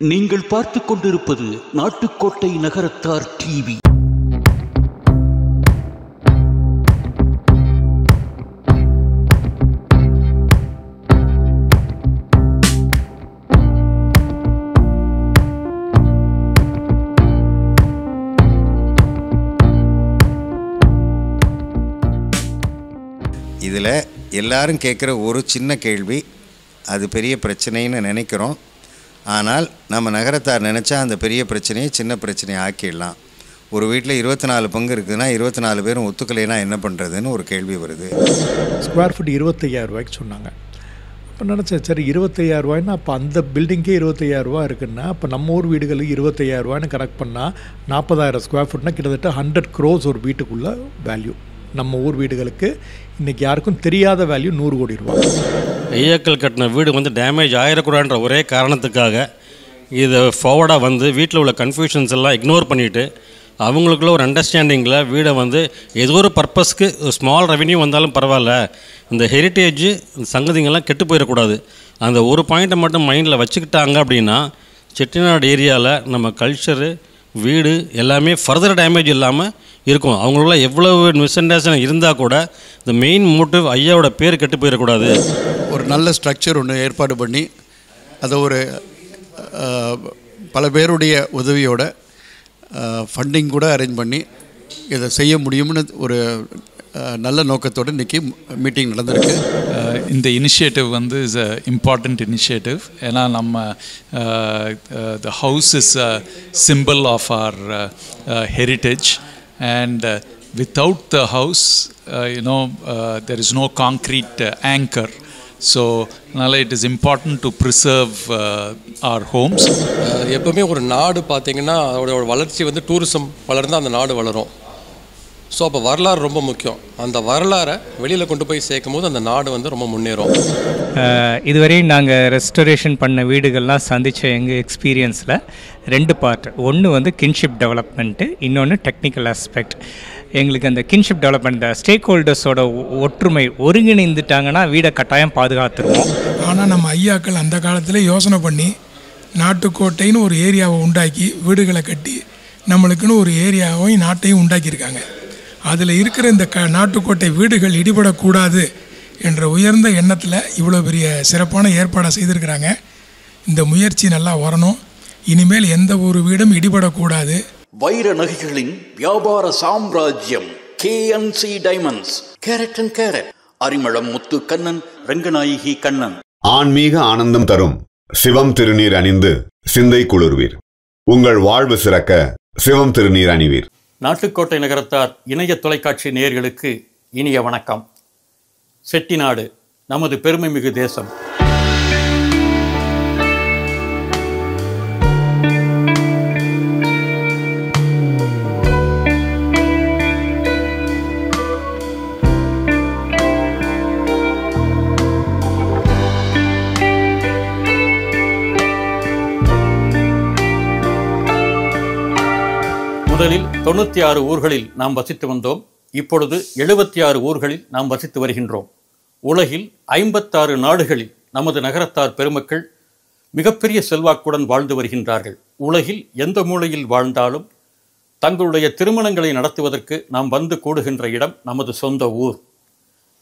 நீங்கள் பார்த்துக் கொண்டிருப்பது நாட்டுக்கோட்டை நகரத்தார் டிவி. இதில் எல்லாரும் கேட்குற ஒரு சின்ன கேள்வி, அது பெரிய பிரச்சனைன்னு நினைக்கிறோம். ஆனால் நம்ம நகரத்தார் நினச்சா அந்த பெரிய பிரச்சனையை சின்ன பிரச்சனையை ஆக்கிடலாம். ஒரு வீட்டில் 24 பங்கு இருக்குதுன்னா 24 பேரும் ஒத்துக்கலைன்னா என்ன பண்ணுறதுன்னு ஒரு கேள்வி வருது. ஸ்கொயர் ஃபீட் 25,000 ரூபாய்க்கு சொன்னாங்க. அப்போ நினச்சேன், சரி 25,000 ரூபாய்னா அப்போ அந்த பில்டிங்கே 25,000 ரூபா இருக்குன்னா அப்போ நம்ம ஊர் வீடுகளுக்கு 25,000 ரூபாய்னு கனெக்ட் பண்ணால் 40,000 ஸ்கொயர் ஃபீட்னா கிட்டத்தட்ட 100 crores ஒரு வீட்டுக்குள்ள வேல்யூ. நம்ம ஊர் வீடுகளுக்கு இன்றைக்கி யாருக்கும் தெரியாத வேல்யூ 100 கோடி ரூபா. ஐயாக்கள் கட்டின வீடு வந்து டேமேஜ் ஆகிடக்கூடாதுன்ற ஒரே காரணத்துக்காக இதை ஃபார்வர்டாக வந்து வீட்டில் உள்ள கன்ஃபியூஷன்ஸ் எல்லாம் இக்னோர் பண்ணிவிட்டு அவங்களுக்குள்ள ஒரு அண்டர்ஸ்டாண்டிங்கில் வீடை வந்து ஏதோ ஒரு பர்பஸ்க்கு ஸ்மால் ரெவென்யூ வந்தாலும் பரவாயில்ல, இந்த ஹெரிட்டேஜ் இந்த சங்கதிங்கெல்லாம் கெட்டு போயிடக்கூடாது, அந்த ஒரு பாயிண்ட்டை மட்டும் மைண்டில் வச்சுக்கிட்டாங்க அப்படின்னா செட்டிநாடு ஏரியாவில் நம்ம கல்ச்சரு வீடு எல்லாமே ஃபர்தர் டேமேஜ் இல்லாமல் இருக்கும். அவங்களுக்குள்ள எவ்வளவு மிஸ் அண்டர்ஸ்டாண்டிங் இருந்தால் கூட இந்த மெயின் மோட்டிவ் ஐயாவோட பேர் கெட்டு போயிடக்கூடாது. ஒரு நல்ல ஸ்ட்ரக்சர் ஒன்று ஏற்பாடு பண்ணி அதை ஒரு பல பேருடைய உதவியோட ஃபண்டிங் கூட அரேஞ்ச் பண்ணி இதை செய்ய முடியும்னு ஒரு நல்ல நோக்கத்தோடு இன்றைக்கி மீட்டிங் நடந்திருக்கு. இந்த இனிஷியேட்டிவ் வந்து இஸ் அ இம்பார்ட்டண்ட் இனிஷியேட்டிவ். ஏன்னா நம்ம the house is a symbol of our heritage and without the house there is no concrete anchor, so it is important to preserve our homes. எப்பவுமே ஒரு நாடு பார்த்தீங்கன்னா அதோட வளர்ச்சி வந்து டூரிசம் வளர்ந்தால் அந்த நாடு வளரும். ஸோ அப்போ வரலாறு ரொம்ப முக்கியம். அந்த வரலாறை வெளியில் கொண்டு போய் சேர்க்கும் போது அந்த நாடு வந்து ரொம்ப முன்னேறும். இதுவரையும் நாங்கள் ரெஸ்டரேஷன் பண்ண வீடுகள்லாம் சந்தித்த எங்கள் எக்ஸ்பீரியன்ஸில் 2 பார்ட். ஒன்று வந்து கின்ஷிப் டெவலப்மெண்ட்டு, இன்னொன்று டெக்னிக்கல் ஆஸ்பெக்ட். எங்களுக்கு அந்த கின்ஷிப் டெவலப்மெண்ட், இந்த ஸ்டேக் ஹோல்டர்ஸோட ஒற்றுமை ஒருங்கிணைந்துட்டாங்கன்னா வீடை கட்டாயம் பாதுகாத்துருவோம். ஆனால் நம்ம ஐயாக்கள் அந்த காலத்தில் யோசனை பண்ணி நாட்டுக்கோட்டைன்னு ஒரு ஏரியாவை உண்டாக்கி வீடுகளை கட்டி நம்மளுக்குன்னு ஒரு ஏரியாவையும் நாட்டையும் உண்டாக்கியிருக்காங்க. அதில் இருக்கிற இந்த நாட்டுக்கோட்டை வீடுகள் இடிபடக்கூடாது என்ற உயர்ந்த எண்ணத்தில் இவ்வளோ பெரிய சிறப்பான ஏற்பாடை செய்திருக்கிறாங்க. இந்த முயற்சி நல்லா வரணும். இனிமேல் எந்த ஒரு வீடும் இடிபடக்கூடாது. வைர நகைகளின் வியாபார சாம்ராஜ்யம் KNC diamonds, carat and carat, Arimalam Muthu Kannan, Ranganayaki Kannan. ஆன்மீக ஆனந்தம் தரும் சிவம் திருநீர் அணிந்து சிந்தை குளிர்வீர். உங்கள் வாழ்வு சிறக்க சிவம் திருநீர் அணிவீர். நாட்டுக்கோட்டை நகரத்தார் இணைய தொலைக்காட்சி நேயர்களுக்கு இனிய வணக்கம். செட்டிநாடு நமது பெருமைமிகு தேசம். முதலில் 96 ஊர்களில் நாம் வசித்து வந்தோம். இப்பொழுது 76 ஊர்களில் நாம் வசித்து வருகின்றோம். உலகில் 56 நாடுகளில் நமது நகரத்தார் பெருமக்கள் மிகப்பெரிய செல்வாக்குடன் வாழ்ந்து வருகின்றார்கள். உலகில் எந்த மூலையில் வாழ்ந்தாலும் தங்களுடைய திருமணங்களை நடத்துவதற்கு நாம் வந்து கூடுகின்ற இடம் நமது சொந்த ஊர்.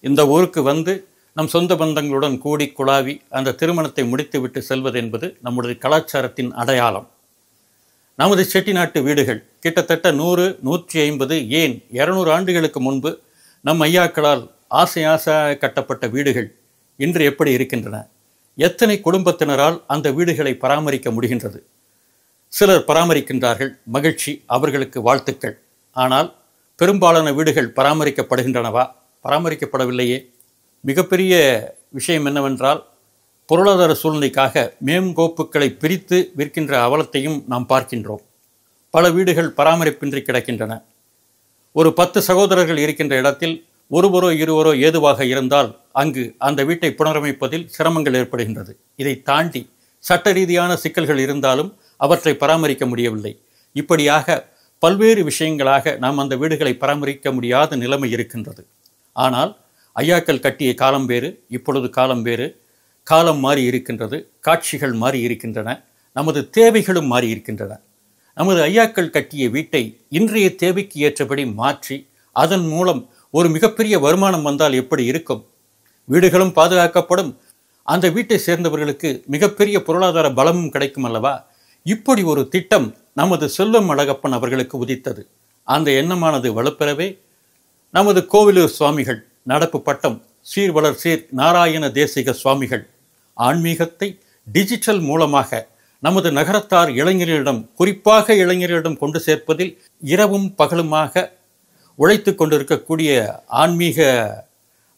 இந்த ஊருக்கு வந்து நம் சொந்த பந்தங்களுடன் கூடி குழாவி அந்த திருமணத்தை முடித்துவிட்டு செல்வது என்பது நம்முடைய கலாச்சாரத்தின் அடையாளம். நமது செட்டிநாட்டு வீடுகள் கிட்டத்தட்ட 100, 150, ஏன் 200 ஆண்டுகளுக்கு முன்பு நம் ஐயாக்களால் ஆசையாக கட்டப்பட்ட வீடுகள் இன்று எப்படி இருக்கின்றன? எத்தனை குடும்பத்தினரால் அந்த வீடுகளை பராமரிக்க முடிகின்றது? சிலர் பராமரிக்கின்றார்கள், மகிழ்ச்சி, அவர்களுக்கு வாழ்த்துக்கள். ஆனால் பெரும்பாலான வீடுகள் பராமரிக்கப்படுகின்றனவா? பராமரிக்கப்படவில்லையே. மிகப்பெரிய விஷயம் என்னவென்றால், பொருளாதார சூழ்நிலைக்காக மேம்கோப்புகளை பிரித்து விற்கின்ற அவலத்தையும் நாம் பார்க்கின்றோம். பல வீடுகள் பராமரிப்பின்றி கிடக்கின்றன. ஒரு 10 சகோதரர்கள் இருக்கின்ற இடத்தில் ஒருவரோ இருவரோ ஏதுவாக இருந்தால் அங்கு அந்த வீட்டை புனரமைப்பதில் சிரமங்கள் ஏற்படுகின்றது. இதை தாண்டி சட்ட ரீதியான சிக்கல்கள் இருந்தாலும் அவற்றை பராமரிக்க முடியவில்லை. இப்படியாக பல்வேறு விஷயங்களாக நாம் அந்த வீடுகளை பராமரிக்க முடியாத நிலைமை இருக்கின்றது. ஆனால் ஐயாக்கள் கட்டிய காலம் வேறு, இப்பொழுது காலம் வேறு. காலம் மாறி இருக்கின்றது, காட்சிகள் மாறி இருக்கின்றன. நமது தேவைகளும் மாறியிருக்கின்றன. நமது ஐயாக்கள் கட்டிய வீட்டை இன்றைய தேவைக்கு ஏற்றபடி மாற்றி அதன் மூலம் ஒரு மிகப்பெரிய வருமானம் வந்தால் எப்படி இருக்கும்? வீடுகளும் பாதுகாக்கப்படும், அந்த வீட்டை சேர்ந்தவர்களுக்கு மிகப்பெரிய பொருளாதார பலமும் கிடைக்கும் அல்லவா? இப்படி ஒரு திட்டம் நமது செல்வம் அழகப்பன் அவர்களுக்கு உதித்தது. அந்த எண்ணமானது வலுப்பெறவே நமது கோவிலூர் சுவாமிகள், நடப்பு பட்டம் சீர்வளர் சீர் நாராயண தேசிக சுவாமிகள், ஆன்மீகத்தை டிஜிட்டல் மூலமாக நமது நகரத்தார் இளைஞர்களிடம், குறிப்பாக இளைஞர்களிடம் கொண்டு சேர்ப்பதில் இரவும் பகலுமாக உழைத்து கொண்டிருக்கக்கூடிய ஆன்மீக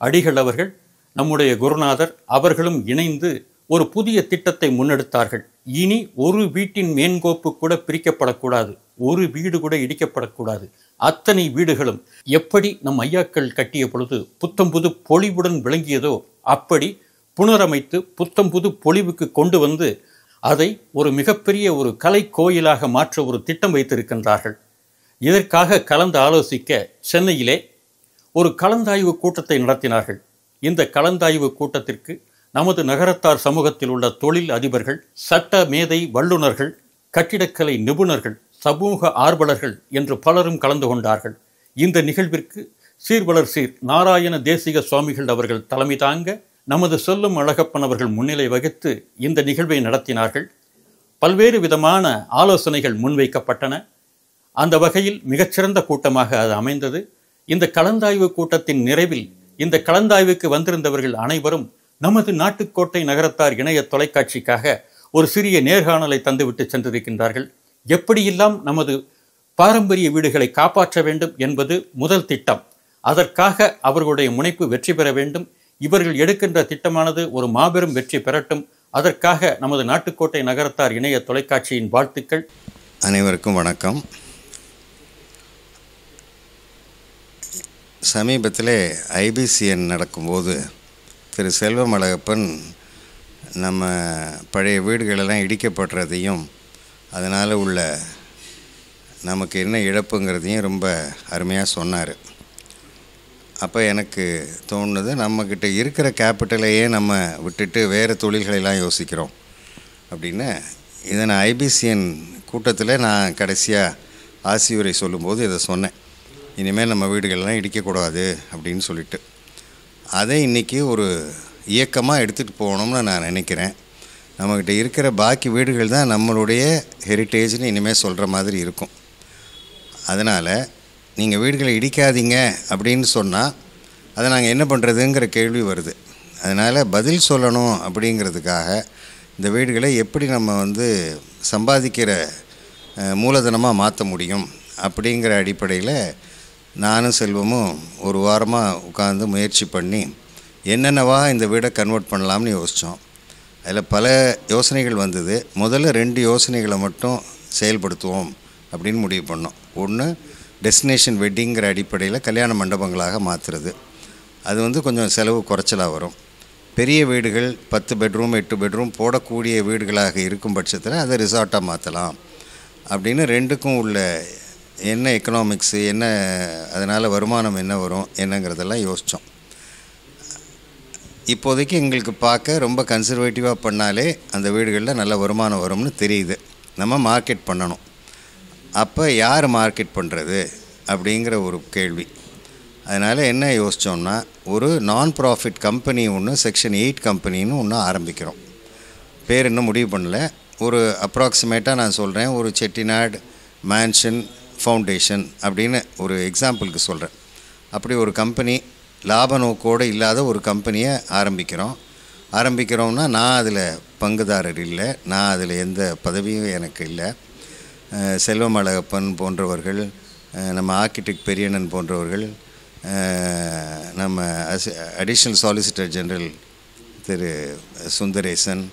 அடிகள் அவர்கள், நம்முடைய குருநாதர் அவர்களும் இணைந்து ஒரு புதிய திட்டத்தை முன்னெடுத்தார்கள். இனி ஒரு வீட்டின் மேன்கோப்பு கூட பிரிக்கப்படக்கூடாது, ஒரு வீடு கூட இடிக்கப்படக்கூடாது. அத்தனை வீடுகளும் எப்படி நம் ஐயாக்கள் கட்டிய பொழுது புத்தம்புது பொலிவுடன் விளங்கியதோ அப்படி புனரமைத்து புத்தம்புது பொலிவுக்கு கொண்டு வந்து அதை ஒரு மிகப்பெரிய ஒரு கலை கோயிலாக மாற்ற ஒரு திட்டம் வைத்திருக்கின்றார்கள். இதற்காக கலந்து ஆலோசிக்க சென்னையிலே ஒரு கலந்தாய்வு கூட்டத்தை நடத்தினார்கள். இந்த கலந்தாய்வு கூட்டத்திற்கு நமது நகரத்தார் சமூகத்தில் உள்ள தொழில் அதிபர்கள், சட்ட மேதை வல்லுநர்கள், கட்டிடக்கலை நிபுணர்கள், சமூக ஆர்வலர்கள் என்று பலரும் கலந்து கொண்டார்கள். இந்த நிகழ்விற்கு சீர்வளர் சீர் நாராயண தேசிக சுவாமிகள் அவர்கள் தலைமை தாங்க நமது செல்லும் அழகப்பன் அவர்கள் முன்னிலை வகித்து இந்த நிகழ்வை நடத்தினார்கள். பல்வேறு விதமான ஆலோசனைகள் முன்வைக்கப்பட்டன. அந்த வகையில் மிகச்சிறந்த கூட்டமாக அது அமைந்தது. இந்த கலந்தாய்வு கூட்டத்தின் நிறைவில் இந்த கலந்தாய்வுக்கு வந்திருந்தவர்கள் அனைவரும் நமது நாட்டுக்கோட்டை நகரத்தார் இணைய தொலைக்காட்சிக்காக ஒரு சிறிய நேர்காணலை தந்துவிட்டு சென்றிருக்கின்றார்கள். எப்படியெல்லாம் நமது பாரம்பரிய வீடுகளை காப்பாற்ற வேண்டும் என்பது முதல் திட்டம். அதற்காக அவர்களுடைய முனைப்பு வெற்றி பெற வேண்டும். இவர்கள் எடுக்கின்ற திட்டமானது ஒரு மாபெரும் வெற்றி பெறட்டும். அதற்காக நமது நாட்டுக்கோட்டை நகரத்தார் இணைய தொலைக்காட்சியின் வாழ்த்துக்கள். அனைவருக்கும் வணக்கம். சமீபத்தில் ஐபிசிஎன் நடக்கும்போது திரு செல்வம் அழகப்பன் நம்ம பழைய வீடுகளெல்லாம் இடிக்கப்படுறதையும் அதனால் உள்ள நமக்கு என்ன இழப்புங்கிறதையும் ரொம்ப அருமையாக சொன்னார். அப்போ எனக்கு தோணுது, நம்மக்கிட்ட இருக்கிற கேபிட்டலையே நம்ம விட்டுட்டு வேறு தொழில்களெல்லாம் யோசிக்கிறோம் அப்படின்னு. இதை நான் ஐபிசிஎன் கூட்டத்தில் நான் கடைசியாக ஆசியுரை சொல்லும்போது இதை சொன்னேன். இனிமேல் நம்ம வீடுகளெல்லாம் இடிக்கக்கூடாது அப்படின்னு சொல்லிட்டு, அதை இன்றைக்கி ஒரு இயக்கமாக எடுத்துகிட்டு போகணும்னு நான் நினைக்கிறேன். நம்மக்கிட்ட இருக்கிற பாக்கி வீடுகள் தான் நம்மளுடைய ஹெரிட்டேஜ்னு இனிமேல் சொல்கிற மாதிரி இருக்கும். அதனால் நீங்கள் வீடுகளை இடிக்காதீங்க அப்படின்னு சொன்னால் அதை நாங்கள் என்ன பண்ணுறதுங்கிற கேள்வி வருது. அதனால் பதில் சொல்லணும் அப்படிங்கிறதுக்காக இந்த வீடுகளை எப்படி நம்ம சம்பாதிக்கிற மூலதனமாக மாற்ற முடியும் அப்படிங்கிற அடிப்படையில் நானும் செல்வமும் ஒரு வாரமாக உட்காந்து முயற்சி பண்ணி என்னென்னவா இந்த வீடை கன்வெர்ட் பண்ணலாம்னு யோசித்தோம். அதில் பல யோசனைகள் வந்தது. முதல்ல 2 யோசனைகளை மட்டும் செயல்படுத்துவோம் அப்படின்னு முடிவு பண்ணோம். ஒன்று, டெஸ்டினேஷன் வெட்டிங்கிற அடிப்படையில் கல்யாண மண்டபங்களாக மாற்றுறது. அது கொஞ்சம் செலவு குறைச்சலாக வரும். பெரிய வீடுகள் 10 பெட்ரூம் 8 பெட்ரூம் போடக்கூடிய வீடுகளாக இருக்கும் பட்சத்தில் அதை ரிசார்ட்டாக மாற்றலாம் அப்படின்னு 2க்கும் உள்ள என்ன எக்கனாமிக்ஸு, என்ன அதனால் வருமானம் என்ன வரும் என்னங்கிறதெல்லாம் யோசித்தோம். இப்போதைக்கு எங்களுக்கு பார்க்க ரொம்ப கன்சர்வேட்டிவாக பண்ணாலே அந்த வீடுகளில் நல்ல வருமானம் வரும்னு தெரியுது. நம்ம மார்க்கெட் பண்ணணும். அப்போ யார் மார்க்கெட் பண்ணுறது அப்படிங்கிற ஒரு கேள்வி. அதனால் என்ன யோசித்தோம்னா, ஒரு நான் ப்ராஃபிட் கம்பெனி ஒன்று, செக்ஷன் 8 கம்பெனின்னு ஒன்று ஆரம்பிக்கிறோம். பேர் இன்னும் முடிவு பண்ணல. ஒரு அப்ராக்சிமேட்டாக நான் சொல்கிறேன், ஒரு செட்டிநாடு மேன்ஷன் ஃபவுண்டேஷன் அப்படின்னு ஒரு எக்ஸாம்பிளுக்கு சொல்கிறேன். அப்படி ஒரு கம்பெனி, லாப நோக்கோடு இல்லாத ஒரு கம்பெனியை ஆரம்பிக்கிறோம்னா நான் அதில் பங்குதாரர் இல்லை, நான் அதில் எந்த பதவியும் எனக்கு இல்லை. செல்வம் அழகப்பன் போன்றவர்கள், நம்ம ஆர்கிடெக்ட் பெரியண்ணன் போன்றவர்கள், நம்ம additional solicitor general Thiru Sundaresan,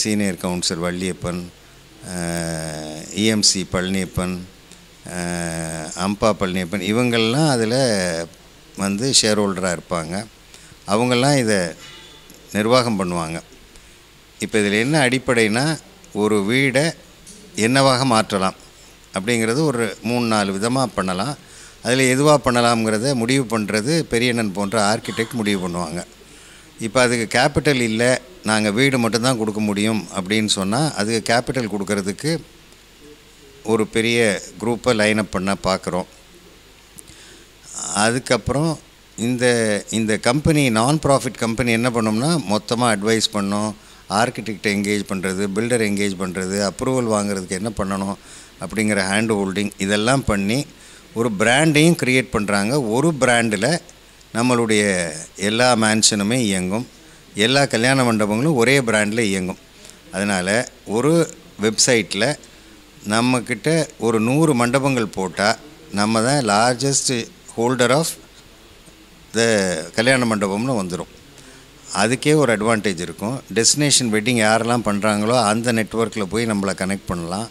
senior councillor Valliappan, EMC Palaniappan, Amba Palaniappan, இவங்கள்லாம் அதில் ஷேர் ஹோல்டராக இருப்பாங்க. அவங்கெல்லாம் இதை நிர்வாகம் பண்ணுவாங்க. இப்போ இதில் என்ன அடிப்படைனா, ஒரு வீடை என்னவாக மாற்றலாம் அப்படிங்கிறது ஒரு 3-4 விதமாக பண்ணலாம். அதில் எதுவாக பண்ணலாம்ங்கிறத முடிவு பண்ணுறது பெரியண்ணன் போன்ற ஆர்கிடெக்ட் முடிவு பண்ணுவாங்க. இப்போ அதுக்கு கேபிட்டல் இல்லை நாங்கள் வீடு மட்டும்தான் கொடுக்க முடியும் அப்படின்னு சொன்னால் அதுக்கு கேபிட்டல் கொடுக்கறதுக்கு ஒரு பெரிய குரூப்பை லைனப் பண்ண பார்க்குறோம். அதுக்கப்புறம் இந்த கம்பெனி நான் ப்ராஃபிட் கம்பெனி என்ன பண்ணோம்னா மொத்தமாக அட்வைஸ் பண்ணோம், ஆர்கிடெக்டை எங்கேஜ் பண்ணுறது, பில்டர் எங்கேஜ் பண்ணுறது, அப்ரூவல் வாங்குறதுக்கு என்ன பண்ணணும் அப்படிங்கிற ஹேண்ட் ஹோல்டிங் இதெல்லாம் பண்ணி ஒரு பிராண்டையும் க்ரியேட் பண்ணுறாங்க. ஒரு பிராண்டில் நம்மளுடைய எல்லா மேன்ஷனுமே இயங்கும், எல்லா கல்யாண மண்டபங்களும் ஒரே பிராண்டில் இயங்கும். அதனால் ஒரு வெப்சைட்டில் நம்மக்கிட்ட ஒரு 100 மண்டபங்கள் போட்டால் நம்ம தான் லார்ஜஸ்ட் ஹோல்டர் ஆஃப் த கல்யாண மண்டபம்னு வந்துடும். அதுக்கே ஒரு அட்வான்டேஜ் இருக்கும். டெஸ்டினேஷன் வெட்டிங் யாரெல்லாம் பண்ணுறாங்களோ அந்த நெட்வொர்க்கில் போய் நம்மளை கனெக்ட் பண்ணலாம்.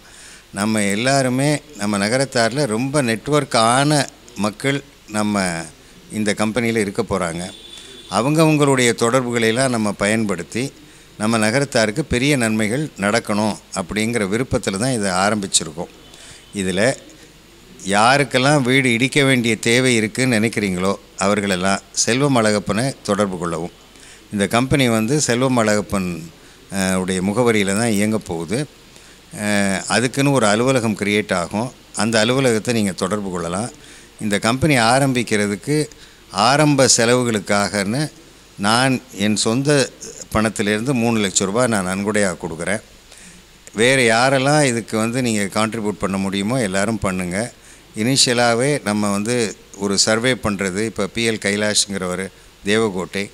நம்ம எல்லாருமே நம்ம நகரத்தாரில் ரொம்ப நெட்வொர்க் ஆன மக்கள் நம்ம இந்த கம்பெனியில் இருக்க போகிறாங்க. அவங்களுடைய தொடர்புகளையெல்லாம் நம்ம பயன்படுத்தி நம்ம நகரத்தாருக்கு பெரிய நன்மைகள் நடக்கணும் அப்படிங்கிற விருப்பத்தில் தான் இதை ஆரம்பிச்சிருக்கோம். இதில் யாருக்கெல்லாம் வீடு இடிக்க வேண்டிய தேவை இருக்குதுன்னு நினைக்கிறீங்களோ அவர்களெல்லாம் செல்வம் அழகப்பனை தொடர்பு கொள்ளவும். இந்த கம்பெனி செல்வம் அழகப்பன் உடைய முகவரியில் தான் இயங்க போகுது. அதுக்குன்னு ஒரு அலுவலகம் க்ரியேட் ஆகும். அந்த அலுவலகத்தை நீங்கள் தொடர்பு கொள்ளலாம். இந்த கம்பெனி ஆரம்பிக்கிறதுக்கு ஆரம்ப செலவுகளுக்காகன்னு நான் என் சொந்த பணத்திலேருந்து 3 லட்சம் ரூபாய் நான் நன்கொடையாக கொடுக்குறேன். வேறு யாரெல்லாம் இதுக்கு நீங்கள் கான்ட்ரிபியூட் பண்ண முடியுமோ எல்லோரும் பண்ணுங்கள். இனிஷியலாகவே நம்ம ஒரு சர்வே பண்ணுறது, இப்போ PL கைலாஷ்ங்கிறவர் தேவகோட்டை,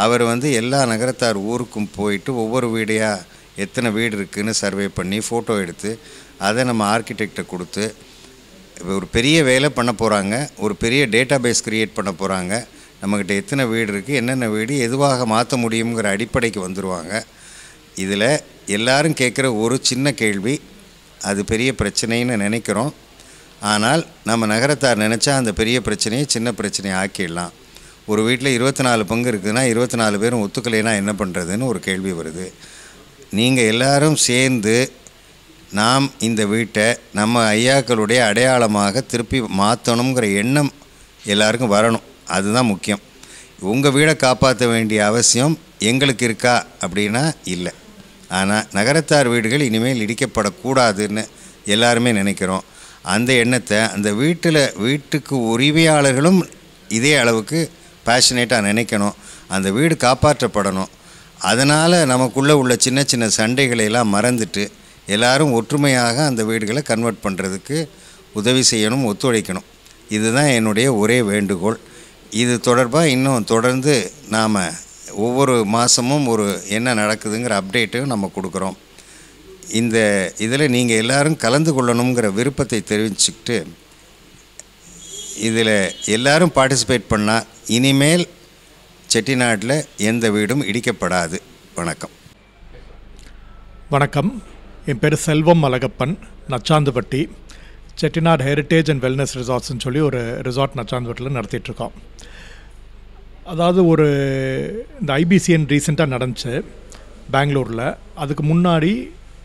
அவர் எல்லா நகரத்தார் ஊருக்கும் போயிட்டு ஒவ்வொரு வீடையாக எத்தனை வீடு இருக்குதுன்னு சர்வே பண்ணி ஃபோட்டோ எடுத்து அதை நம்ம ஆர்கிடெக்டை கொடுத்து ஒரு பெரிய வேலை பண்ண போகிறாங்க. ஒரு பெரிய டேட்டா பேஸ் க்ரியேட் பண்ண போகிறாங்க. நம்மக்கிட்ட எத்தனை வீடு இருக்குது, என்னென்ன வீடு எதுவாக மாற்ற முடியுங்கிற அடிப்படைக்கு வந்துடுவாங்க. இதில் எல்லாரும் கேட்குற ஒரு சின்ன கேள்வி, அது பெரிய பிரச்சனைன்னு நினைக்கிறோம். ஆனால் நம்ம நகரத்தார் நினச்சா அந்த பெரிய பிரச்சனையை சின்ன பிரச்சனையை ஆக்கிடலாம். ஒரு வீட்டில் 24 பங்கு இருக்குதுன்னா 24 பேரும் ஒத்துக்கலைன்னா என்ன பண்ணுறதுன்னு ஒரு கேள்வி வருது. நீங்கள் எல்லாரும் சேர்ந்து நாம் இந்த வீட்டை நம்ம ஐயாக்களுடைய அடையாளமாக திருப்பி மாற்றணுங்கிற எண்ணம் எல்லாருக்கும் வரணும். அதுதான் முக்கியம். உங்கள் வீடை காப்பாற்ற வேண்டிய அவசியம் எங்களுக்கு இருக்கா அப்படின்னா இல்லை. ஆனால் நகரத்தார் வீடுகள் இனிமேல் இடிக்கப்படக்கூடாதுன்னு எல்லாருமே நினைக்கிறோம். அந்த எண்ணத்தை அந்த வீட்டுக்கு உரிமையாளர்களும் இதே அளவுக்கு பேஷனேட்டாக நினைக்கணும். அந்த வீடு காப்பாற்றப்படணும். அதனால் நமக்குள்ளே உள்ள சின்ன சின்ன சண்டைகளையெல்லாம் மறந்துட்டு எல்லோரும் ஒற்றுமையாக அந்த வீடுகளை கன்வெர்ட் பண்ணுறதுக்கு உதவி செய்யணும், ஒத்துழைக்கணும். இதுதான் என்னுடைய ஒரே வேண்டுகோள். இது தொடர்பாக இன்னும் தொடர்ந்து நாம் ஒவ்வொரு மாதமும் என்ன நடக்குதுங்கிற அப்டேட்டும் நம்ம கொடுக்குறோம். இதில் நீங்கள் எல்லோரும் கலந்து கொள்ளணுங்கிற விருப்பத்தை தெரிவிச்சுக்கிட்டு இதில் எல்லோரும் பார்ட்டிசிபேட் பண்ணால் இனிமேல் செட்டிநாட்டில் எந்த வீடும் இடிக்கப்படாது. வணக்கம். வணக்கம். என் பேர் Selvam Azhagappan, Nachandupatti. Chettinad heritage and wellness ரிசார்ட்ஸ்னு சொல்லி ஒரு ரிசார்ட் நச்சாந்துப்பட்டியில் நடத்திட்டுருக்கோம். அதாவது இந்த ஐபிசிஎன் ரீசெண்டாக நடந்துச்சு பெங்களூரில். அதுக்கு முன்னாடி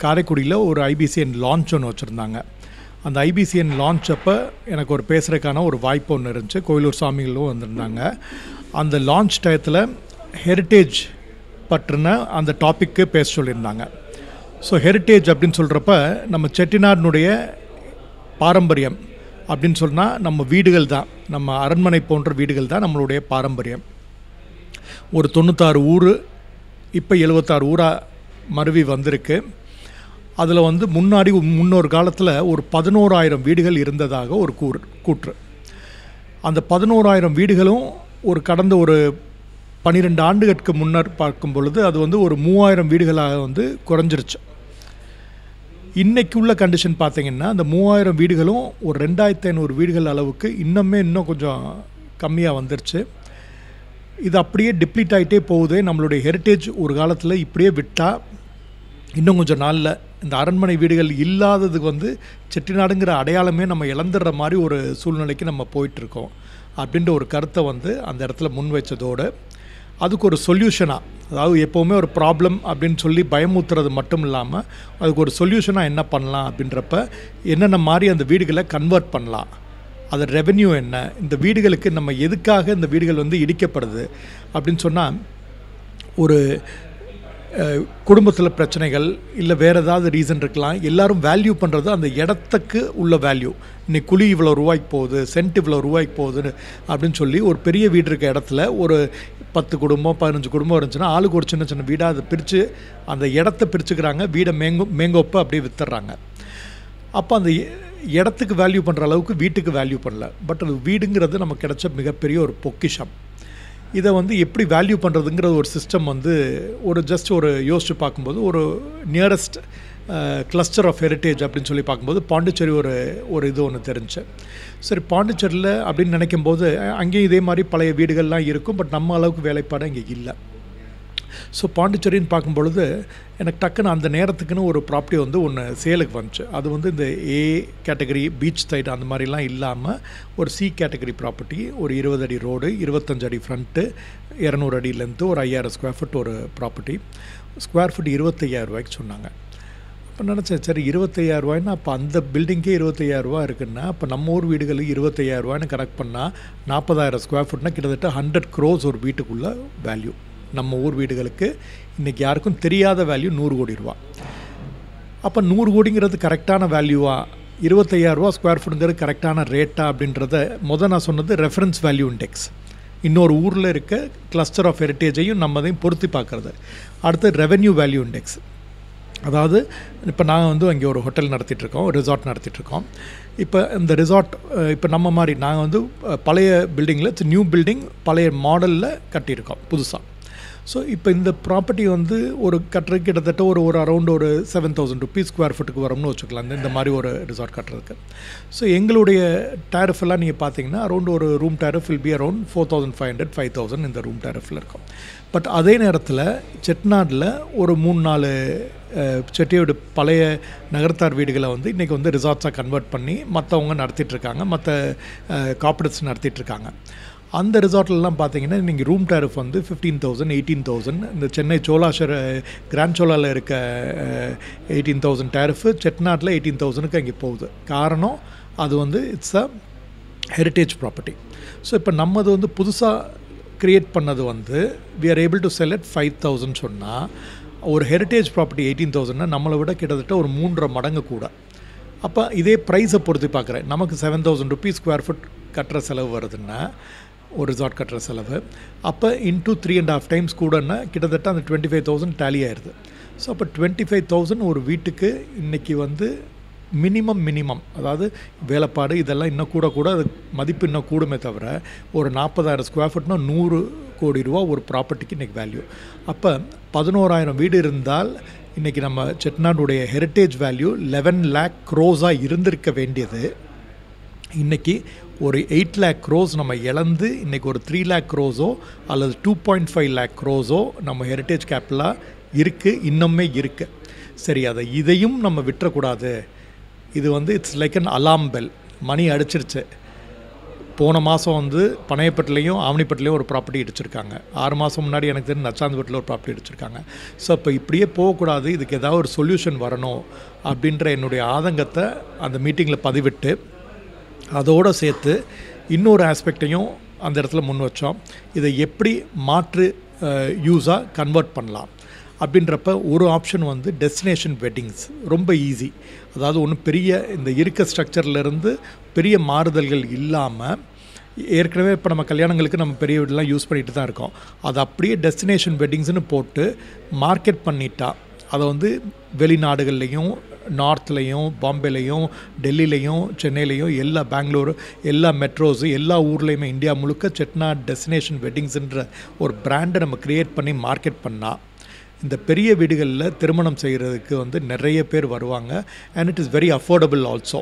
காரைக்குடியில் ஒரு ஐபிசிஎன் லான்ச் ஒன்று வச்சுருந்தாங்க. அந்த ஐபிசிஎன் லான்ச் அப்போ எனக்கு பேசுகிறதுக்கான ஒரு வாய்ப்பு ஒன்று இருந்துச்சு. கோயிலூர் சாமிகளும் வந்திருந்தாங்க. அந்த லான்ச் டயத்தில் ஹெரிட்டேஜ் பற்றின அந்த டாப்பிக்கு பேச சொல்லியிருந்தாங்க. ஸோ ஹெரிட்டேஜ் அப்படின்னு சொல்கிறப்ப நம்ம செட்டிநாடினுடைய பாரம்பரியம் அப்படின்னு சொன்னால் நம்ம வீடுகள் தான், நம்ம அரண்மனை போன்ற வீடுகள் தான் நம்மளுடைய பாரம்பரியம். ஒரு 96 ஊர் இப்போ 76 ஊராக மருவி வந்திருக்கு. அதில் முன்னொரு காலத்தில் ஒரு 11,000 வீடுகள் இருந்ததாக ஒரு கூற்று. அந்த 11,000 வீடுகளும் கடந்த 12 ஆண்டுகளுக்கு முன்னர் பார்க்கும் பொழுது அது ஒரு 3,000 வீடுகளாக குறைஞ்சிருச்சு. இன்றைக்கு உள்ள கண்டிஷன் பார்த்திங்கன்னா அந்த 3,000 வீடுகளும் 2,500 வீடுகள் அளவுக்கு இன்னும் கொஞ்சம் கம்மியாக வந்துருச்சு. இது அப்படியே டிப்ளீட் ஆகிட்டே போகுது. நம்மளுடைய ஹெரிட்டேஜ் ஒரு காலத்தில் இப்படியே விட்டால் இன்னும் கொஞ்சம் நாளில் இந்த அரண்மனை வீடுகள் இல்லாததுக்கு செட்டிநாடுங்கிற அடையாளமே நம்ம இழந்துடுற மாதிரி ஒரு சூழ்நிலைக்கு நம்ம போயிட்டுருக்கோம் அப்படின்ற ஒரு கருத்தை அந்த இடத்துல முன் வச்சதோடு அதுக்கு ஒரு சொல்யூஷனாக, அதாவது எப்போவுமே ஒரு ப்ராப்ளம் அப்படின்னு சொல்லி பயமுத்துறது மட்டும் இல்லாமல் அதுக்கு ஒரு சொல்யூஷனாக என்ன பண்ணலாம் அப்படின்றப்ப என்னென்ன மாதிரி அந்த வீடுகளை கன்வெர்ட் பண்ணலாம், அது ரெவென்யூ என்ன, இந்த வீடுகளுக்கு நம்ம எதுக்காக இந்த வீடுகள் இடிக்கப்படுது அப்படின்னு சொன்னால் குடும்பத்தில் பிரச்சனைகள் இல்லை வேறு ஏதாவது ரீசன் இருக்கலாம். எல்லோரும் வேல்யூ பண்ணுறது அந்த இடத்துக்கு உள்ள வேல்யூ. இன்னைக்கு குழி இவ்வளோ ரூபாய்க்கு போகுது, சென்ட் இவ்வளோ ரூபாய்க்கு போகுதுன்னு அப்படின்னு சொல்லி ஒரு பெரிய வீடு இருக்க இடத்துல ஒரு 10 குடும்பம் 15 குடும்பம் இருந்துச்சுன்னா ஆளுக்கு ஒரு சின்ன சின்ன வீடாக அதை பிரித்து அந்த இடத்த பிரிச்சுக்கிறாங்க. வீடை மேங்கோப்பை அப்படியே வித்துடுறாங்க. அப்போ அந்த இடத்துக்கு வேல்யூ பண்ணுற அளவுக்கு வீட்டுக்கு வேல்யூ பண்ணல. பட் அது வீடுங்கிறது நமக்கு கிடைச்ச மிகப்பெரிய ஒரு பொக்கிஷம். இதை வந்து எப்படி வேல்யூ பண்ணுறதுங்கிற ஒரு சிஸ்டம் வந்து ஜஸ்ட் யோசித்து பார்க்கும்போது ஒரு நியரஸ்ட் கிளஸ்டர் ஆஃப் ஹெரிட்டேஜ் அப்படின்னு சொல்லி பார்க்கும்போது பாண்டிச்சேரி ஒரு இது ஒன்று தெரிஞ்சு. சரி, பாண்டிச்சேரியில் அப்படின்னு நினைக்கும்போது அங்கேயும் இதே மாதிரி பழைய வீடுகள்லாம் இருக்கும். பட் நம்ம அளவுக்கு வேலைப்பாடு இங்கே இல்லை. ஸோ பாண்டிச்சேரின்னு பார்க்கும்பொழுது எனக்கு டக்குன்னு அந்த நேரத்துக்குன்னு ஒரு ப்ராப்பர்ட்டி வந்து ஒன்று சேலுக்கு வந்துச்சு. அது வந்து இந்த ஏ கேட்டகரி பீச் சைடு அந்த மாதிரிலாம் இல்லாமல் ஒரு சி கேட்டகரி ப்ராப்பர்ட்டி, ஒரு 20 அடி ரோடு, 25 அடி ஃப்ரண்ட்டு, 200 அடி லென்த்து, ஒரு 5000 ஸ்கொயர் ஃபுட் ஒரு ப்ராப்பர்ட்டி. ஸ்கொயர் ஃபுட் 25,000 ரூபாய்க்கு சொன்னாங்க. அப்போ நினச்சேன், சரி 25,000 ரூபாய்னா அப்போ அந்த பில்டிங்கே 25,000 ரூபா இருக்குன்னா அப்போ நம்ம ஊர் வீடுகளுக்கு 25,000 ரூபாய்னு கனெக்ட் பண்ணால் 40,000 ஸ்கொயர் ஃபுட்னா கிட்டத்தட்ட 100 crores ஒரு வீட்டுக்குள்ளே வேல்யூ. நம்ம ஊர் வீடுகளுக்கு இன்றைக்கி யாருக்கும் தெரியாத வேல்யூ 100 கோடி ரூபா. அப்போ 100 கோடிங்கிறது கரெக்டான வேல்யூவா, 25,000 ரூபா ஸ்கொயர் ஃபுட்டுங்கிறது கரெக்டான ரேட்டா அப்படின்றத நான் சொன்னது ரெஃபரன்ஸ் வேல்யூ இண்டெக்ஸ். இன்னொரு ஊரில் இருக்க கிளஸ்டர் ஆஃப் ஹெரிட்டேஜையும் நம்ம அதையும் பொருத்தி பார்க்குறது. அடுத்து ரெவென்யூ வேல்யூ இண்டெக்ஸ். அதாவது இப்போ நாங்கள் வந்து அங்கே ஒரு ஹோட்டல் நடத்திட்டுருக்கோம், ரிசார்ட் நடத்திட்டுருக்கோம். இப்போ இந்த ரிசார்ட் இப்போ நம்ம மாதிரி நாங்கள் வந்து பழைய பில்டிங்கில் நியூ பில்டிங் பழைய மாடலில் கட்டியிருக்கோம் புதுசாக. ஸோ இப்போ இந்த ப்ராப்பர்ட்டி வந்து ஒரு கட்டுறதுக்கு கிட்டத்தட்ட ஒரு அரௌண்ட் ஒரு 7,000 rupees ஸ்கொயர் ஃபுட்டுக்கு வரும்னு வச்சுக்கலாம் இந்த மாதிரி ஒரு ரிசார்ட் கட்டுறதுக்கு. ஸோ எங்களுடைய டேரிஃப் எல்லாம் நீங்கள் பார்த்தீங்கன்னா அரௌண்ட் ஒரு room tariff will be around 4,500 5,000 இந்த ரூம் டேரிஃபில் இருக்கும். பட் அதே நேரத்தில் செட்டிநாடில் ஒரு 3-4 செட்டியோட பழைய நகரத்தார் வீடுகளை வந்து இன்றைக்கி வந்து ரிசார்ட்ஸாக கன்வெர்ட் பண்ணி மற்றவங்க நடத்திட்டுருக்காங்க, மற்ற கார்ப்பரேட்ஸ் நடத்திட்டுருக்காங்க. அந்த ரிசார்ட்லலாம் பார்த்தீங்கன்னா நீங்கள் ரூம் டேரிஃப் வந்து 15,000 18,000. இந்த சென்னை கிராண்ட் சோலாவில் இருக்க 18,000 டேரிஃபு செட்டிநாட்டில் 18,000க்கு அங்கே போகுது. காரணம் அது வந்து it's a heritage property. So இப்போ நம்மது வந்து புதுசாக க்ரியேட் பண்ணது வந்து we are able to sell at 5,000 சொன்னால் ஒரு ஹெரிட்டேஜ் ப்ராப்பர்ட்டி 18,000னா நம்மளை விட கிட்டத்தட்ட ஒரு 3.5 மடங்கு கூட. அப்போ இதே ப்ரைஸை பொறுத்து பார்க்குறேன், நமக்கு 7,000 rupees ஸ்கொயர் ஃபுட் கட்டுற செலவு வருதுன்னா ஒரு ரிசார்ட் கட்டுற செலவு, அப்போ இன்ட்டு 3.5 times கூடன்னா கிட்டத்தட்ட அந்த 25,000 டேலி ஆயிடுது. ஸோ அப்போ 25,000 ஒரு வீட்டுக்கு இன்றைக்கி வந்து மினிமம் அதாவது வேலைப்பாடு இதெல்லாம் இன்னும் கூட அது மதிப்பு இன்னும் கூடுமே தவிர ஒரு 40,000 ஸ்கொயர் ஃபுட்னா 100 கோடி ரூபா ஒரு ப்ராப்பர்ட்டிக்கு இன்றைக்கி வேல்யூ. அப்போ 11,000 வீடு இருந்தால் இன்றைக்கி நம்ம செட்டிநாடுடைய ஹெரிட்டேஜ் வேல்யூ 11 lakh crores இருந்திருக்க வேண்டியது இன்றைக்கி ஒரு 8 lakh crores நம்ம இழந்து இன்றைக்கி ஒரு 3 lakh crores அல்லது 2.5 lakh crores நம்ம ஹெரிட்டேஜ் கேபிட்டலாக இருக்குது, இன்னுமே இருக்குது. சரி, இதையும் நம்ம விட்டுறக்கூடாது. இது வந்து it's like an alarm bell. மணி அடிச்சிருச்சு. போன மாதம் வந்து பனையப்பட்டிலையும் ஆவணிப்பட்டிலையும் ஒரு ப்ராப்பர்ட்டி அடிச்சிருக்காங்க. 6 மாதம் முன்னாடி எனக்கு தெரிஞ்சு நச்சாந்தப்பட்டில் ஒரு ப்ராப்பர்ட்டி அடிச்சிருக்காங்க. ஸோ இப்போ இப்படியே போகக்கூடாது, இதுக்கு ஏதாவது ஒரு சொல்யூஷன் வரணும் அப்படின்ற என்னுடைய ஆதங்கத்தை அந்த மீட்டிங்கில் பதிவிட்டு அதோடு சேர்த்து இன்னொரு ஆஸ்பெக்டையும் அந்த இடத்துல முன் வச்சோம். இதை எப்படி மாற்று யூஸாக கன்வெர்ட் பண்ணலாம் அப்படின்றப்ப ஒரு ஆப்ஷன் வந்து டெஸ்டினேஷன் வெட்டிங்ஸ். ரொம்ப ஈஸி. அதாவது ஒன்றும் பெரிய இந்த இருக்க ஸ்ட்ரக்சர்லேருந்து பெரிய மாறுதல்கள் இல்லாமல் ஏற்கனவே இப்போ நம்ம கல்யாணங்களுக்கு நம்ம பெரிய வீடெலாம் யூஸ் பண்ணிட்டு தான் இருக்கோம். அது அப்படியே டெஸ்டினேஷன் வெட்டிங்ஸ்னு போட்டு மார்க்கெட் பண்ணிட்டா அதை வந்து வெளிநாடுகள்லேயும் நார்த்லேயும் பாம்பேலையும் டெல்லிலையும் சென்னையிலையும் எல்லா பெங்களூரு எல்லா மெட்ரோஸு எல்லா ஊர்லேயுமே இந்தியா முழுக்க செட்டிநாடு டெஸ்டினேஷன் வெட்டிங்ஸுன்ற ஒரு பிராண்டை நம்ம க்ரியேட் பண்ணி மார்க்கெட் பண்ணால் இந்த பெரிய வீடுகளில் திருமணம் செய்கிறதுக்கு வந்து நிறைய பேர் வருவாங்க. And it is very affordable also.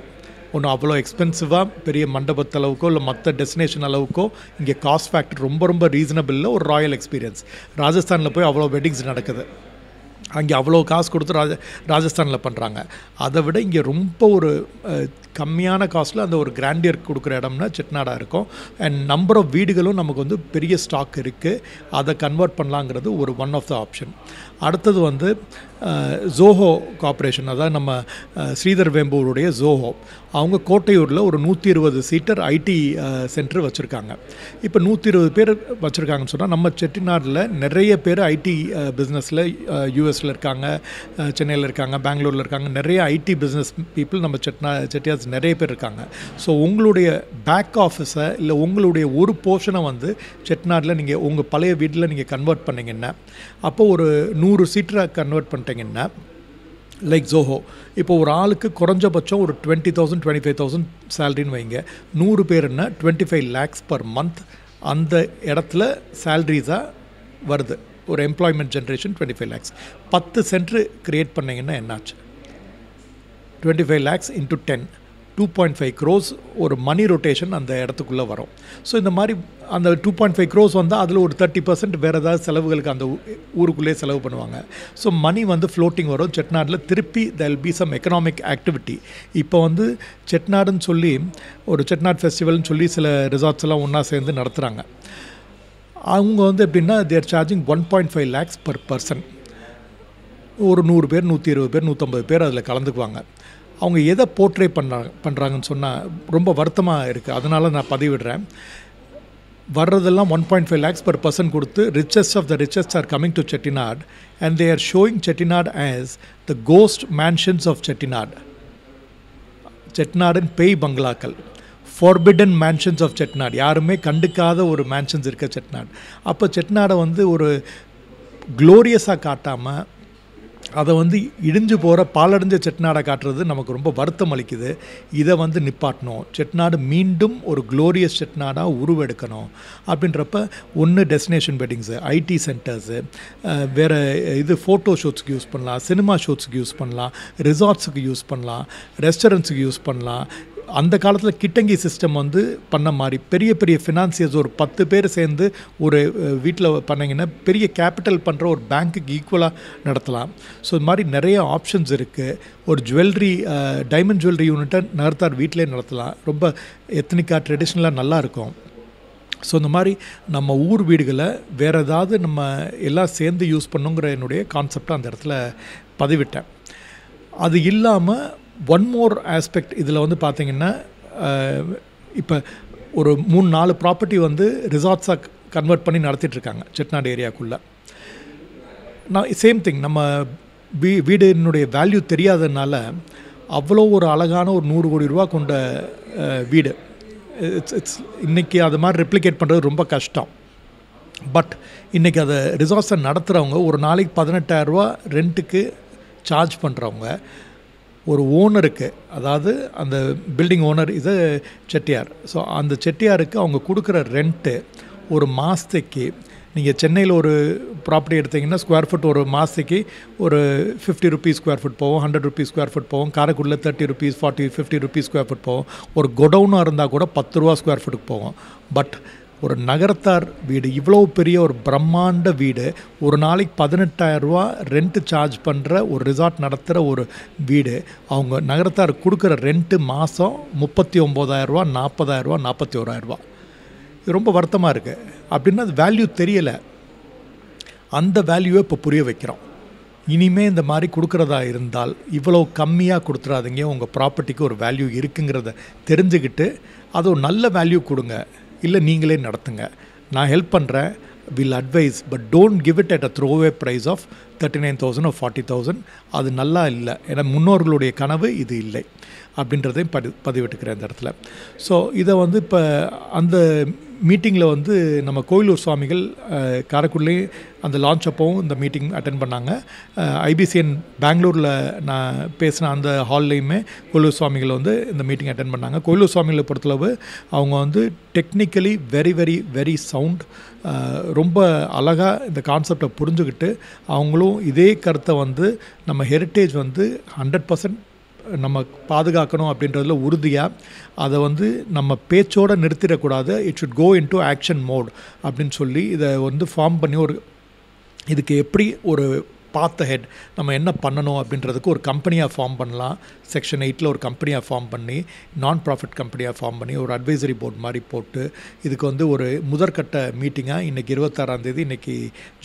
ஒன்றும் அவ்வளோ எக்ஸ்பென்சிவாக பெரிய மண்டபத்தளவுக்கோ இல்லை மற்ற டெஸ்டினேஷன் அளவுக்கோ இங்கே காஸ்ட் ஃபேக்டர் ரொம்ப ரீசனபிளில் ஒரு ராயல் எக்ஸ்பீரியன்ஸ். ராஜஸ்தானில் போய் அவ்வளோ வெட்டிங்ஸ் நடக்குது. அங்கே அவ்வளோ காசு கொடுத்து ராஜஸ்தானில் பண்ணுறாங்க. அதை விட இங்கே ரொம்ப ஒரு கம்மியான காஸ்ட்டில் அந்த ஒரு கிராண்டியர் கொடுக்குற இடம்னா செட்டிநாடாக இருக்கும். அண்ட் நம்பர் ஆஃப் வீடுகளும் நமக்கு வந்து பெரிய ஸ்டாக் இருக்குது. அதை கன்வெர்ட் பண்ணலாங்கிறது ஒரு ஒன் ஆஃப் த ஆப்ஷன். அடுத்தது வந்து ஜோஹோ கார்ப்பரேஷன், அதாவது நம்ம ஸ்ரீதர் வேம்பூருடைய ஜோஹோ, அவங்க கோட்டையூரில் ஒரு 120 சீட்டர் ஐடி சென்டர் வச்சுருக்காங்க. இப்போ 120 பேர் வச்சுருக்காங்கன்னு சொன்னால் நம்ம செட்டிநாடில் நிறைய பேர் ஐடி பிஸ்னஸில் யூஎஸில் இருக்காங்க, சென்னையில் இருக்காங்க, பெங்களூரில் இருக்காங்க. நிறைய ஐடி பிஸ்னஸ் பீப்புள் நம்ம செட்டியார்ஸ் நிறைய பேர் இருக்காங்க. ஸோ உங்களுடைய பேக் ஆஃபீஸை இல்லை உங்களுடைய ஒரு போர்ஷனை வந்து செட்டிநாடில் நீங்கள் உங்கள் பழைய வீட்டில் நீங்கள் கன்வெர்ட் பண்ணிங்கன்னா, அப்போது ஒரு 100 சீட்டராக கன்வெர்ட் பண்ணிட்டீங்கன்னா, லைக் ஜோஹோ இப்போ ஒரு ஆளுக்கு குறைஞ்சபட்சம் ஒரு 20,000 25,000 சேலரின்னு வைங்க. 100 பேருன்னா 25 lakhs per month அந்த இடத்துல சேலரிஸாக வருது. ஒரு employment generation 25 lakhs. 10 centre create பண்ணிங்கன்னா என்னாச்சு? 25 lakhs into 10, 2.5 crores ஒரு மணி ரொட்டேஷன் அந்த இடத்துக்குள்ளே வரும். ஸோ இந்த மாதிரி அந்த 2.5 crores வந்தால் அதில் ஒரு 30% வேறு ஏதாவது செலவுகளுக்கு அந்த ஊருக்குள்ளே செலவு பண்ணுவாங்க. ஸோ மணி வந்து ஃப்ளோட்டிங் வரும் செட்டிநாடில். திருப்பி there will be some economic activity. இப்போ வந்து செட்டிநாடுன்னு சொல்லி ஒரு செட்டிநாடு ஃபெஸ்டிவல்னு சொல்லி சில ரிசார்ட்ஸ் எல்லாம் ஒன்றா சேர்ந்து நடத்துகிறாங்க. அவங்க வந்து எப்படின்னா தேர் சார்ஜிங் 1.5 lakhs per person. ஒரு 100 பேர் 120 பேர் 150 பேர் அதில் கலந்துக்குவாங்க. அவங்க எதை போர்ட்ரே பண்ணுறாங்கன்னு சொன்னால் ரொம்ப வருத்தமாக இருக்குது. அதனால் நான் பதிவிடுறேன். வர்றதெல்லாம் 1.5 lakhs per person கொடுத்து richest of the richest are coming to Chettinad and they are showing Chettinad as the ghost mansions of Chettinad. செட்டிநாடின் பேய் பங்களாக்கள், forbidden mansions of Chettinad, யாருமே கண்டுக்காத ஒரு மேன்ஷன்ஸ் இருக்க செட்டிநாடு. அப்போ செட்டிநாடை வந்து ஒரு க்ளோரியஸாக காட்டாமல் அதை வந்து இடிஞ்சு போகிற பாலடைஞ்ச செட்டிநாடை காட்டுறது நமக்கு ரொம்ப வருத்தம் அளிக்குது. இதை வந்து நிப்பாட்டணும். செட்டிநாடு மீண்டும் ஒரு க்ளோரியஸ் செட்டிநாடாக உருவெடுக்கணும். அப்படின்றப்ப ஒன்று டெஸ்டினேஷன் வெட்டிங்ஸு, ஐடி சென்டர்ஸு, வேறு இது ஃபோட்டோ ஷூட்ஸுக்கு யூஸ் பண்ணலாம், சினிமா ஷூட்ஸுக்கு யூஸ் பண்ணலாம், ரிசார்ட்ஸுக்கு யூஸ் பண்ணலாம், ரெஸ்டாரண்ட்ஸுக்கு யூஸ் பண்ணலாம். அந்த காலத்தில் கிட்டங்கி சிஸ்டம் வந்து பண்ண மாதிரி பெரிய பெரிய ஃபினான்சியர்ஸ் ஒரு 10 பேர் சேர்ந்து ஒரு வீட்டில் பண்ணிங்கன்னா பெரிய கேபிட்டல் பண்ணுற ஒரு பேங்க்குக்கு ஈக்குவலாக நடத்தலாம். ஸோ இது மாதிரி நிறைய ஆப்ஷன்ஸ் இருக்குது. ஒரு ஜுவல்லரி டைமண்ட் ஜுவல்லரி யூனிட்டை நகர்த்தார் வீட்டிலே நடத்தலாம். ரொம்ப எத்தனிக்காக ட்ரெடிஷ்னலாக நல்லாயிருக்கும். ஸோ இந்த மாதிரி நம்ம ஊர் வீடுகளை வேறு ஏதாவது நம்ம எல்லாம் சேர்ந்து யூஸ் பண்ணுங்கிற என்னுடைய கான்செப்டை அந்த இடத்துல பதிவிட்டேன். அது இல்லாமல் ஒன் மோர் ஆஸ்பெக்ட் இதில் வந்து பார்த்திங்கன்னா, இப்போ ஒரு 3-4 ப்ராப்பர்ட்டி வந்து ரிசார்ட்ஸாக கன்வெர்ட் பண்ணி நடத்திட்டுருக்காங்க செட்டிநாடு ஏரியாக்குள்ளே. நான் சேம் திங் நம்ம வீடினுடைய வேல்யூ தெரியாததுனால அவ்வளோ ஒரு அழகான ஒரு 100 கோடி ரூபா கொண்ட வீடு இட்ஸ் இன்றைக்கி அது மாதிரி ரெப்ளிகேட் பண்ணுறது ரொம்ப கஷ்டம். பட் இன்றைக்கி அதை ரிசார்ட்ஸை நடத்துகிறவங்க ஒரு நாளைக்கு 18,000 ரூபா ரெண்ட்டுக்கு சார்ஜ் பண்ணுறவங்க ஒரு ஓனருக்கு, அதாவது அந்த பில்டிங் ஓனர் இது செட்டியார். ஸோ அந்த செட்டியாருக்கு அவங்க கொடுக்குற ரெண்ட்டு ஒரு மாதத்துக்கு, நீங்கள் சென்னையில் ஒரு ப்ராப்பர்ட்டி எடுத்திங்கன்னா ஸ்கொயர் ஃபுட் ஒரு மாதத்துக்கு ஒரு 50 rupees ஸ்கொயர் ஃபுட் போகும், 100 rupees ஸ்கொயர் ஃபுட் போகும். காரைக்குடியில் 30 rupees 40 50 rupees ஸ்கொயர் ஃபுட் போகும். ஒரு கொடவுனாக இருந்தால் கூட 10 ரூபா ஸ்கொயர் ஃபுட்டுக்கு போகும். பட் ஒரு நகரத்தார் வீடு, இவ்வளோ பெரிய ஒரு பிரம்மாண்ட வீடு, ஒரு நாளைக்கு 18,000 ரூபா ரெண்ட்டு சார்ஜ் பண்ணுற ஒரு ரிசார்ட் நடத்துகிற ஒரு வீடு, அவங்க நகரத்தார் கொடுக்குற ரெண்ட்டு மாதம் 39,000 ரூபா 40,000 ரூபா 41,000 ரூபா. இது ரொம்ப வருத்தமாக இருக்குது. அப்படின்னா அது வேல்யூ தெரியலை. அந்த வேல்யூவை இப்போ புரிய வைக்கிறோம். இனிமேல் இந்த மாதிரி கொடுக்குறதா இருந்தால் இவ்வளோ கம்மியாக கொடுத்துறாதீங்க. உங்கள் ப்ராப்பர்ட்டிக்கு ஒரு வேல்யூ இருக்குங்கிறத தெரிஞ்சுக்கிட்டு அது ஒரு நல்ல வேல்யூ கொடுங்க. இல்லை நீங்களே நடத்துங்க. நான் ஹெல்ப் பண்ணுறேன், will advise, but don't give it at a throwaway price of 39,000 or 40,000. அது நல்லா இல்லை. ஏன்னா முன்னோர்களுடைய கனவு இது இல்லை அப்படின்றதையும் பதிவிட்டுக்கிறேன் இந்த இடத்துல. ஸோ இதை வந்து இப்போ அந்த மீட்டிங்கில் வந்து நம்ம கோயிலூர் சுவாமிகள் காரைக்குடிலேயும் அந்த லான்ச் அப்போவும் இந்த மீட்டிங் அட்டென்ட் பண்ணாங்க. ஐபிசிஎன் பெங்களூரில் நான் பேசின அந்த ஹால்லையுமே கோயிலூர் சுவாமிகள் வந்து இந்த மீட்டிங் அட்டென்ட் பண்ணாங்க. கோயிலூர் சுவாமிகளை பொறுத்தளவு அவங்க வந்து technically very very very sound, ரொம்ப அழகாக இந்த கான்செப்டை புரிஞ்சுக்கிட்டு அவங்களும் இதே கருத்தை வந்து நம்ம ஹெரிட்டேஜ் வந்து 100% நம்ம பாதுகாக்கணும் அப்படின்றதுல உறுதியாக, அதை வந்து நம்ம பேச்சோடு நிறுத்திடக்கூடாது, it should go into action mode அப்படின்னு சொல்லி இதை வந்து ஃபார்ம் பண்ணி ஒரு இதுக்கு எப்படி ஒரு பாத் ஹெட் நம்ம என்ன பண்ணணும் அப்படின்றதுக்கு ஒரு கம்பெனியாக ஃபார்ம் பண்ணலாம். செக்ஷன் 8 ஒரு கம்பெனியாக ஃபார்ம் பண்ணி நான் ப்ராஃபிட் கம்பெனியாக ஃபார்ம் பண்ணி ஒரு அட்வைசரி போர்ட் மாதிரி போட்டு இதுக்கு வந்து ஒரு முதற்கட்ட மீட்டிங்காக இன்றைக்கி 26 இன்றைக்கி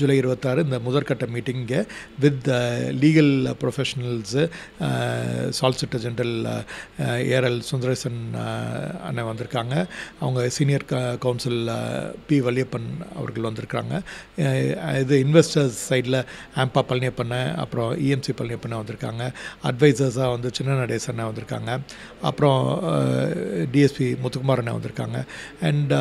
ஜூலை 26 இந்த முதற்கட்ட மீட்டிங்கை with legal professionals solicitor general ARL Sundaresan அண்ணன் வந்திருக்காங்க. அவங்க சீனியர் கவுன்சில் பி வலியப்பன் அவர்கள் வந்திருக்காங்க. இது இன்வெஸ்டர்ஸ் சைடில் ஆம்பா பழனியப்பண்ண, அப்புறம் இஎம்சி பழனியப்பண்ண வந்திருக்காங்க. அட்வைசர்ஸாக வந்து சின்ன நடேசண்ணா வந்திருக்காங்க. அப்புறம் டிஎஸ்பி முத்துக்குமார் அண்ணா வந்திருக்காங்க. அண்ட்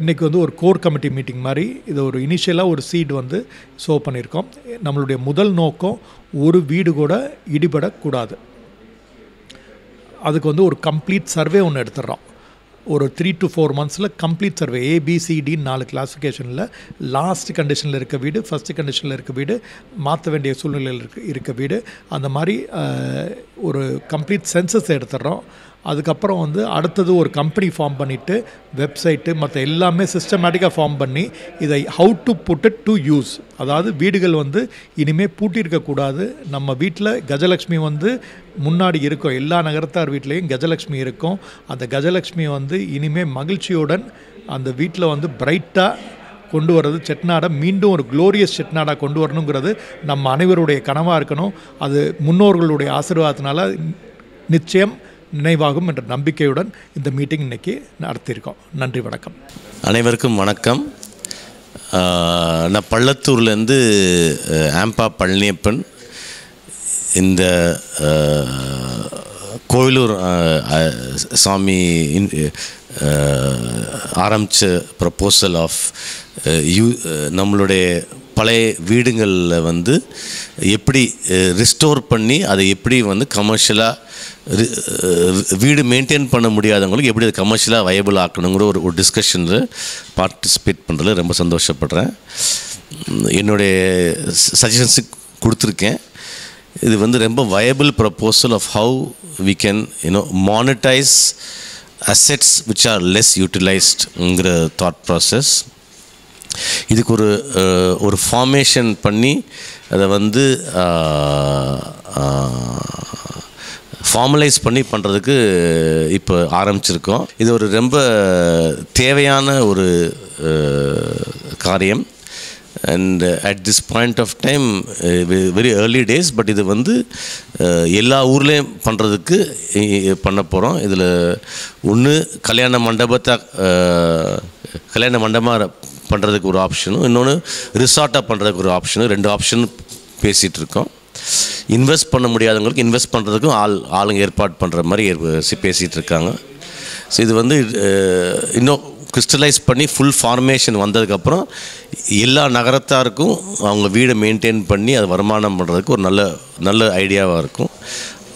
இன்றைக்கி வந்து ஒரு கோர் கமிட்டி மீட்டிங் மாதிரி இது ஒரு இனிஷியலாக ஒரு சீட் வந்து ஷோ பண்ணியிருக்கோம். நம்மளுடைய முதல் நோக்கம் ஒரு வீடு கூட இடிபடக்கூடாது. அதுக்கு வந்து ஒரு கம்ப்ளீட் சர்வே ஒன்று எடுத்துடுறோம். ஒரு 3 to 4 monthஸில் கம்ப்ளீட் சர்வே ABCD 4 கிளாஸிஃபிகேஷனில் லாஸ்ட் கண்டிஷனில் இருக்க வீடு, ஃபஸ்ட்டு கண்டிஷனில் இருக்க வீடு, மாற்ற வேண்டிய சூழ்நிலையில் இருக்க வீடு, அந்த மாதிரி ஒரு கம்ப்ளீட் சென்சஸ் எடுத்துடுறோம். அதுக்கப்புறம் வந்து அடுத்தது ஒரு கம்பெனி ஃபார்ம் பண்ணிவிட்டு வெப்சைட்டு மற்ற எல்லாமே சிஸ்டமேட்டிக்காக ஃபார்ம் பண்ணி இதை how to put it to use. அதாவது வீடுகள் வந்து இனிமேல் பூட்டியிருக்கக்கூடாது. நம்ம வீட்டில் கஜலக்ஷ்மி வந்து முன்னாடி இருக்கும். எல்லா நகரத்தார் வீட்லேயும் கஜலக்ஷ்மி இருக்கும். அந்த கஜலக்ஷ்மி வந்து இனிமேல் மகிழ்ச்சியுடன் அந்த வீட்டில் வந்து பிரைட்டாக கொண்டு வர்றது, செட்நாடை மீண்டும் ஒரு க்ளோரியஸ் செட்நாடாக கொண்டு வரணுங்கிறது நம்ம அனைவருடைய கனவாக இருக்கணும். அது முன்னோர்களுடைய ஆசீர்வாதத்தினால நிச்சயம் நினைவாகும் என்ற நம்பிக்கையுடன் இந்த மீட்டிங் இன்றைக்கி நடத்தியிருக்கோம். நன்றி, வணக்கம். அனைவருக்கும் வணக்கம். நான் பள்ளத்தூர்லேருந்து ஆம்பா பழனியப்பன். இந்த கோயிலூர் சாமி ஆரம்பித்த ப்ரப்போசல் ஆஃப் நம்மளுடைய பழைய வீடுங்களில் வந்து எப்படி ரிஸ்டோர் பண்ணி அதை எப்படி வந்து கமர்ஷியலாக வீடு மெயின்டைன் பண்ண முடியாதவங்களுக்கு எப்படி அதை கமர்ஷியலாக வயபிள் ஆக்கணுங்கிற ஒரு டிஸ்கஷனில் பார்ட்டிசிபேட் பண்ணுறதுல ரொம்ப சந்தோஷப்படுறேன். என்னுடைய சஜஷன்ஸு கொடுத்துருக்கேன். இது வந்து ரொம்ப viable proposal of how we can monetise assets which are less யூட்டிலைஸ்டுங்கிற தாட் ப்ராசஸ். இதுக்கு ஒரு ஃபார்மேஷன் பண்ணி அதை வந்து ஃபார்மலைஸ் பண்ணி பண்ணுறதுக்கு இப்போ ஆரம்பிச்சிருக்கோம். இது ஒரு ரொம்ப தேவையான ஒரு காரியம். And at this point of time very early days, but இது வந்து எல்லா ஊர்லேயும் பண்ணுறதுக்கு பண்ண போகிறோம். இதில் ஒன்று கல்யாண மண்டபமாக பண்ணுறதுக்கு ஒரு ஆப்ஷனும், இன்னொன்று ரிசார்ட்டாக பண்ணுறதுக்கு ஒரு ஆப்ஷனும், 2 ஆப்ஷன் பேசிகிட்டு இருக்கோம். இன்வெஸ்ட் பண்ண முடியாதவங்களுக்கு இன்வெஸ்ட் பண்ணுறதுக்கும் ஆளுங்க ஏற்பாடு பண்ணுற மாதிரி பேசிகிட்டு இருக்காங்க. ஸோ இது வந்து இன்னும் கிறிஸ்டலைஸ் பண்ணி ஃபுல் ஃபார்மேஷன் வந்ததுக்கப்புறம் எல்லா நகரத்தாருக்கும் அவங்க வீடை மெயின்டைன் பண்ணி அது வருமானம் பண்ணுறதுக்கு ஒரு நல்ல ஐடியாவாக இருக்கும்.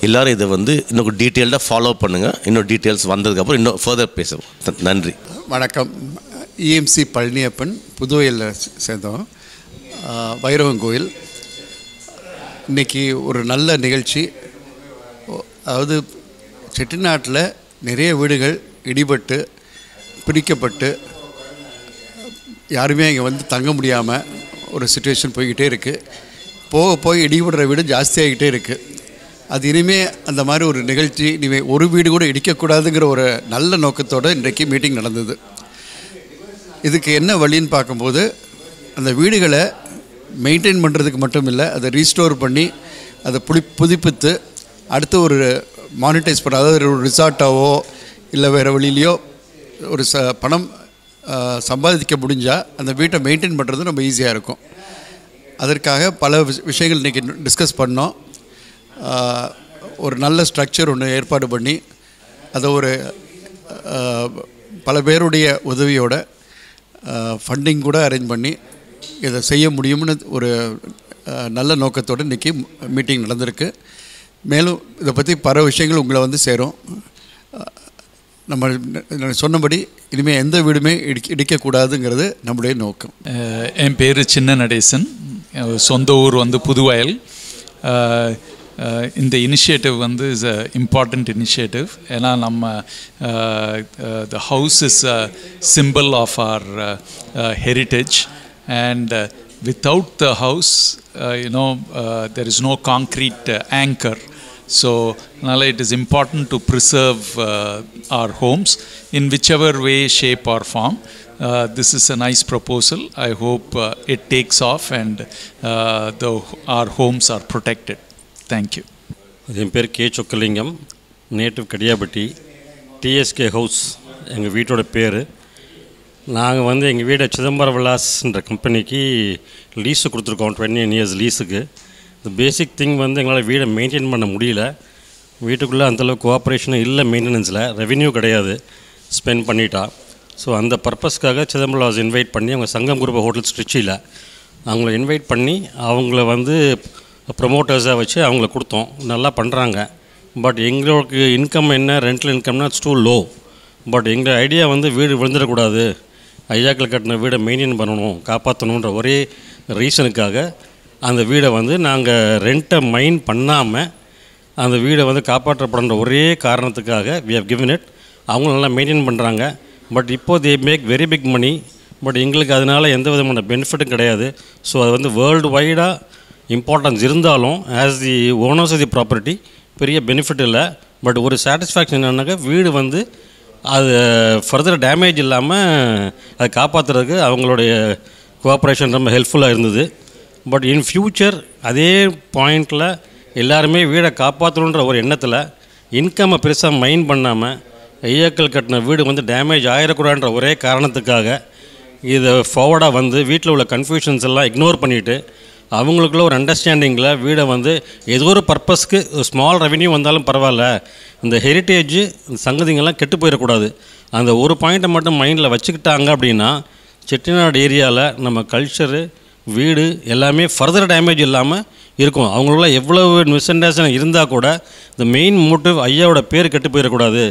எல்லோரும் இதை வந்து இன்னும் டீட்டெயில்டாக ஃபாலோ பண்ணுங்கள். இன்னும் டீட்டெயில்ஸ் வந்ததுக்கப்புறம் இன்னும் ஃபர்தர் பேசுவோம். நன்றி, வணக்கம். இஎம்சி பழனியப்பன், புதுவையில் சேர்ந்தோம், வைரவன் கோயில். இன்றைக்கி ஒரு நல்ல நிகழ்ச்சி. அதாவது செட்டிநாட்டில் நிறைய வீடுகள் இடிபட்டு பிரிக்கப்பட்டு யாருமே இங்கே வந்து தங்க முடியாமல் ஒரு சிச்சுவேஷன் போய்கிட்டே இருக்குது. போய் இடிபடுற வீடு ஜாஸ்தியாகிக்கிட்டே இருக்குது. அது இனிமேல் அந்த மாதிரி ஒரு நிகழ்ச்சி இனிமேல் ஒரு வீடு கூட இடிக்கக்கூடாதுங்கிற ஒரு நல்ல நோக்கத்தோடு இன்றைக்கி மீட்டிங் நடந்தது. இதுக்கு என்ன வழின்னு பார்க்கும்போது அந்த வீடுகளை மெயின்டைன் பண்ணுறதுக்கு மட்டும் இல்லை, அதை ரீஸ்டோர் பண்ணி அதை புதுப்பித்து அடுத்து ஒரு மானிட்டைஸ் பண்ண, அதாவது ஒரு ரிசார்ட்டாவோ இல்லை வேறு வழியிலையோ ஒரு பணம் சம்பாதிக்க முடிஞ்சால் அந்த வீட்டை மெயின்டைன் பண்ணுறது ரொம்ப ஈஸியாக இருக்கும். அதற்காக பல விஷயங்கள் இன்றைக்கி டிஸ்கஸ் பண்ணோம். ஒரு நல்ல ஸ்ட்ரக்சர் ஒன்று ஏற்பாடு பண்ணி அதை ஒரு பல பேருடைய உதவியோட ஃபண்டிங் கூட அரேஞ்ச் பண்ணி இதை செய்ய முடியும்னு ஒரு நல்ல நோக்கத்தோடு இன்றைக்கி மீட்டிங் நடந்திருக்கு. மேலும் இதை பற்றி பல விஷயங்கள் உங்களை வந்து சேரும். நம்ம சொன்னபடி இனிமேல் எந்த வீடுமே இடிக்கக்கூடாதுங்கிறது நம்முடைய நோக்கம். என் பேர் சின்ன நடேசன், சொந்த ஊர் வந்து புதுவயல். இந்த இனிஷியேட்டிவ் வந்து இஸ் அ இம்பார்ட்டண்ட் இனிஷியேட்டிவ். ஏன்னா நம்ம the house is a symbol of our heritage, and without the house, there is no concrete anchor. So, it is important to preserve our homes in whichever way, shape or form. This is a nice proposal. I hope it takes off and our homes are protected. Thank you. என் பேர் K Chockalingam, நேட்டிவ் Kadiapatti. TSK house எங்கள் வீட்டோட பேர். நாங்கள் வந்து எங்கள் வீடை சிதம்பரம் விலாஸ்ன்ற கம்பெனிக்கு லீஸு கொடுத்துருக்கோம், 29 years லீஸுக்கு. இந்த பேசிக் திங் வந்து எங்களால் வீடை மெயின்டைன் பண்ண முடியல. வீட்டுக்குள்ளே அந்தளவுக்கு கோஆப்ரேஷனும் இல்லை, மெயின்டெனன்ஸில் ரெவென்யூ கிடையாது, ஸ்பெண்ட் பண்ணிட்டா. ஸோ அந்த பர்பஸ்க்காக சிதம்பரம் விலாஸ் இன்வைட் பண்ணி அவங்க சங்கம் குரூப் ஹோட்டல்ஸ் திருச்சியில் அவங்கள இன்வைட் பண்ணி அவங்கள வந்து ப்ரொமோட்டர்ஸாக வச்சு அவங்கள கொடுத்தோம். நல்லா பண்ணுறாங்க. பட் எங்களுக்கு இன்கம் என்ன, ரெண்டல் இன்கம்னா இட்ஸ் டூ லோ. பட் எங்கள் ஐடியா வந்து வீடு விழுந்துடக்கூடாது, ஐயாக்கள் கட்டின வீடை மெயின்டைன் பண்ணணும், காப்பாற்றணுன்ற ஒரே ரீசனுக்காக அந்த வீடை வந்து நாங்கள் ரெண்ட்டை மைண்ட் பண்ணாமல் அந்த வீடை வந்து காப்பாற்றப்படுற ஒரே காரணத்துக்காக வி ஹவ் கிவன் இட். அவங்க நல்லா மெயின்டைன் பண்ணுறாங்க. பட் இப்போது they make very big money. But எங்களுக்கு அதனால் எந்த விதமான பெனிஃபிட்டும் கிடையாது. ஸோ அது வந்து வேர்ல்டு வைடாக இம்பார்ட்டன்ஸ் இருந்தாலும் as the owners of the property பெரிய பெனிஃபிட் இல்லை. பட் ஒரு சாட்டிஸ்ஃபேக்ஷன் என்னன்னாக்கா வீடு வந்து அது ஃபர்தர் டேமேஜ் இல்லாமல் அதை காப்பாற்றுறதுக்கு அவங்களுடைய கோஆப்ரேஷன் ரொம்ப ஹெல்ப்ஃபுல்லாக இருந்தது. பட் இன் ஃப்யூச்சர் அதே பாயிண்டில் எல்லாருமே வீடை காப்பாற்றணுன்ற ஒரு எண்ணத்தில் இன்கம்மை பெருசாக மைண்ட் பண்ணாமல் ஐயாக்கள் கட்டின வீடு வந்து டேமேஜ் ஆகிடக்கூடாதுன்ற ஒரே காரணத்துக்காக இதை ஃபார்வர்டாக வந்து வீட்டில் உள்ள கன்ஃபியூஷன்ஸ் எல்லாம் இக்னோர் பண்ணிவிட்டு அவங்களுக்குள்ள ஒரு அண்டர்ஸ்டாண்டிங்கில் வீடை வந்து ஏதோ ஒரு பர்பஸ்க்கு ஸ்மால் ரெவென்யூ வந்தாலும் பரவாயில்ல, இந்த ஹெரிட்டேஜ் சங்கதிங்கெல்லாம் கெட்டு போயிடக்கூடாது, அந்த ஒரு பாயிண்ட்டை மட்டும் மைண்டில் வச்சுக்கிட்டாங்க அப்படின்னா செட்டிநாடு ஏரியாவில் நம்ம கல்ச்சரு வீடு எல்லாமே ஃபர்தர் டேமேஜ் இல்லாமல் இருக்கும். அவங்களுக்குள்ள எவ்வளவு மிஸ் அண்டர்ஸ்டாண்டிங் இருந்தால் கூட இந்த மெயின் மோட்டிவ் ஐயாவோட பேர் கெட்டு போயிடக்கூடாது,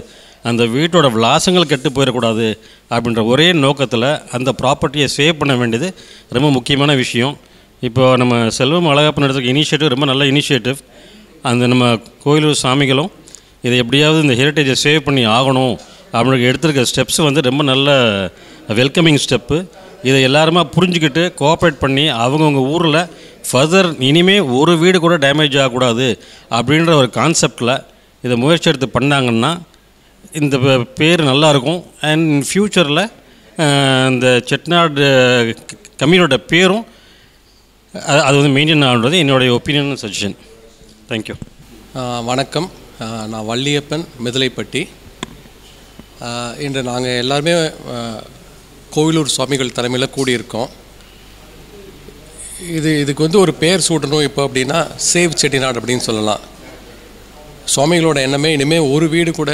அந்த வீட்டோட விலாசங்கள் கெட்டு போயிடக்கூடாது அப்படின்ற ஒரே நோக்கத்தில் அந்த ப்ராப்பர்ட்டியை சேவ் பண்ண வேண்டியது ரொம்ப முக்கியமான விஷயம். இப்போ நம்ம செல்வம் அழகப்பன் எடுத்துக்க இனிஷியேட்டிவ் ரொம்ப நல்ல இனிஷியேட்டிவ். அந்த நம்ம கோயிலூர் சாமிகளும் இதை எப்படியாவது இந்த ஹெரிட்டேஜை சேவ் பண்ணி ஆகணும் அப்படின்னு எடுத்துருக்க ஸ்டெப்ஸ் வந்து ரொம்ப நல்ல வெல்கமிங் ஸ்டெப்பு. இதை எல்லாருமா புரிஞ்சுக்கிட்டு கோஆப்ரேட் பண்ணி அவங்கவுங்க ஊரில் ஃபர்தர் இனிமேல் ஒரு வீடு கூட டேமேஜ் ஆகக்கூடாது அப்படின்ற ஒரு கான்செப்டில் இதை முயற்சி எடுத்து பண்ணாங்கன்னா இந்த பேர் நல்லாயிருக்கும். அண்ட் இன் ஃப்யூச்சரில் இந்த செட்டிநாடு கம்யூனியோட பேரும் அது வந்து மெயின்டைன் ஆகுறது என்னுடைய ஒப்பீனியன் சஜஷன். தேங்க்யூ. வணக்கம், நான் வள்ளியப்பன், மிதலைப்பட்டி. இன்று நாங்கள் எல்லாருமே கோவிலூர் சுவாமிகள் தலைமையில் கூடியிருக்கோம். இதுக்கு வந்து ஒரு பேர் சூட்டணும் இப்போ அப்படின்னா சேவ் செட்டிநாடு அப்படின்னு சொல்லலாம். சுவாமிகளோட எண்ணமே இனிமேல் ஒரு வீடு கூட,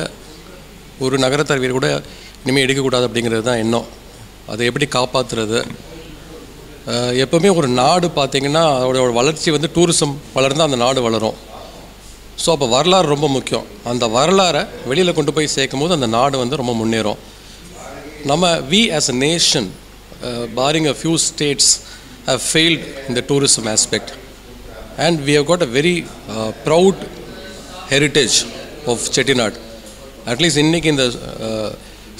ஒரு நகரத்தார் வீடு கூட இனிமேல் எடுக்கக்கூடாது அப்படிங்கிறது தான் எண்ணம். அதை எப்படி காப்பாற்றுறது? எப்போவுமே ஒரு நாடு பார்த்திங்கன்னா அதோட வளர்ச்சி வந்து டூரிசம் வளர்ந்தால் அந்த நாடு வளரும். ஸோ அப்போ வரலாறு ரொம்ப முக்கியம். அந்த வரலாறை வெளியில் கொண்டு போய் சேர்க்கும் போது அந்த நாடு வந்து ரொம்ப முன்னேறும். நம்ம we as a nation, barring a few states, have failed in the tourism aspect, and we have got a very proud heritage of Chettinad. At least இன்னைக்கு இந்த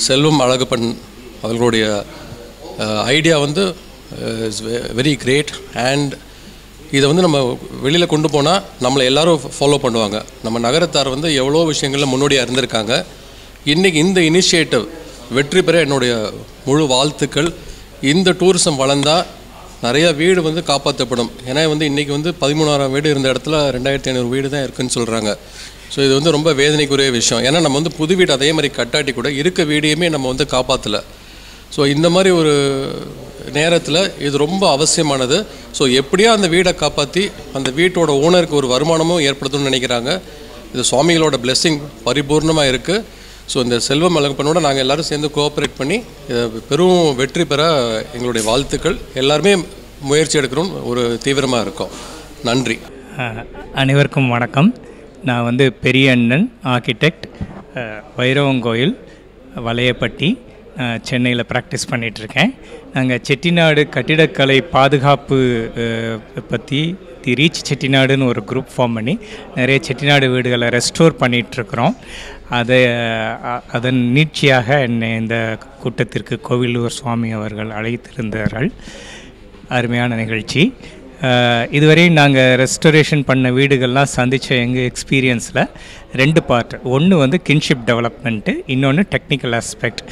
செல்வம் அழகப்பன் அவர்களுடைய ஐடியா வந்து இஸ் வெரி கிரேட். அண்ட் இதை வந்து நம்ம வெளியில் கொண்டு போனால் நம்மளை எல்லோரும் ஃபாலோ பண்ணுவாங்க. நம்ம நகரத்தார் வந்து எவ்வளோ விஷயங்களில் முன்னோடியாக இருந்திருக்காங்க. இன்றைக்கி இந்த இனிஷியேட்டிவ் வெற்றி பெற என்னுடைய முழு வாழ்த்துக்கள். இந்த டூரிசம் வளர்ந்தால் நிறைய வீடு வந்து காப்பாற்றப்படும். ஏன்னா வந்து இன்றைக்கி வந்து 13,000 வீடு இருந்த இடத்துல 2,500 வீடு தான் இருக்குதுன்னு சொல்கிறாங்க. ஸோ இது வந்து ரொம்ப வேதனைக்குரிய விஷயம். ஏன்னா நம்ம வந்து புது வீடு அதே மாதிரி கட்டாட்டி கூட இருக்க வீடையுமே நம்ம வந்து காப்பாற்றலை. ஸோ இந்த மாதிரி ஒரு நேரத்தில் இது ரொம்ப அவசியமானது. ஸோ எப்படியோ அந்த வீடை காப்பாற்றி அந்த வீட்டோட ஓனருக்கு ஒரு வருமானமும் ஏற்படுத்தணும்னு நினைக்கிறாங்க. இது சுவாமிகளோட பிளெஸ்ஸிங் பரிபூர்ணமாக இருக்குது. ஸோ இந்த செல்வம் அழகப்பனோட நாங்கள் எல்லோரும் சேர்ந்து கோஆப்ரேட் பண்ணி பெரும் வெற்றி பெற எங்களுடைய வாழ்த்துக்கள். எல்லாருமே முயற்சி எடுக்கணும்னு ஒரு தீவிரமாக இருக்கோம். நன்றி. அனைவருக்கும் வணக்கம். நான் வந்து பெரிய அண்ணன் ஆர்கிடெக்ட், வைரவங்கோயில், வலையப்பட்டி, சென்னையில் ப்ராக்டிஸ் பண்ணிகிட்ருக்கேன். நாங்கள் செட்டிநாடு கட்டிடக்கலை பாதுகாப்பு பற்றி தி ரீச் செட்டிநாடுன்னு ஒரு குரூப் ஃபார்ம் பண்ணி நிறைய செட்டிநாடு வீடுகளை ரெஸ்டோர் பண்ணிகிட்ருக்குறோம். அதன் நீட்சியாக என்னை இந்த கூட்டத்திற்கு கோவிலூர் சுவாமி அவர்கள் அழைத்திருந்தார்கள். அருமையான நிகழ்ச்சி. இதுவரை நாங்கள் ரெஸ்டோரேஷன் பண்ண வீடுகள்லாம் சந்தித்த எங்கள் எக்ஸ்பீரியன்ஸில் 2 பார்ட். ஒன்று வந்து கின்ஷிப் டெவலப்மெண்ட்டு, இன்னொன்று டெக்னிக்கல் ஆஸ்பெக்ட்.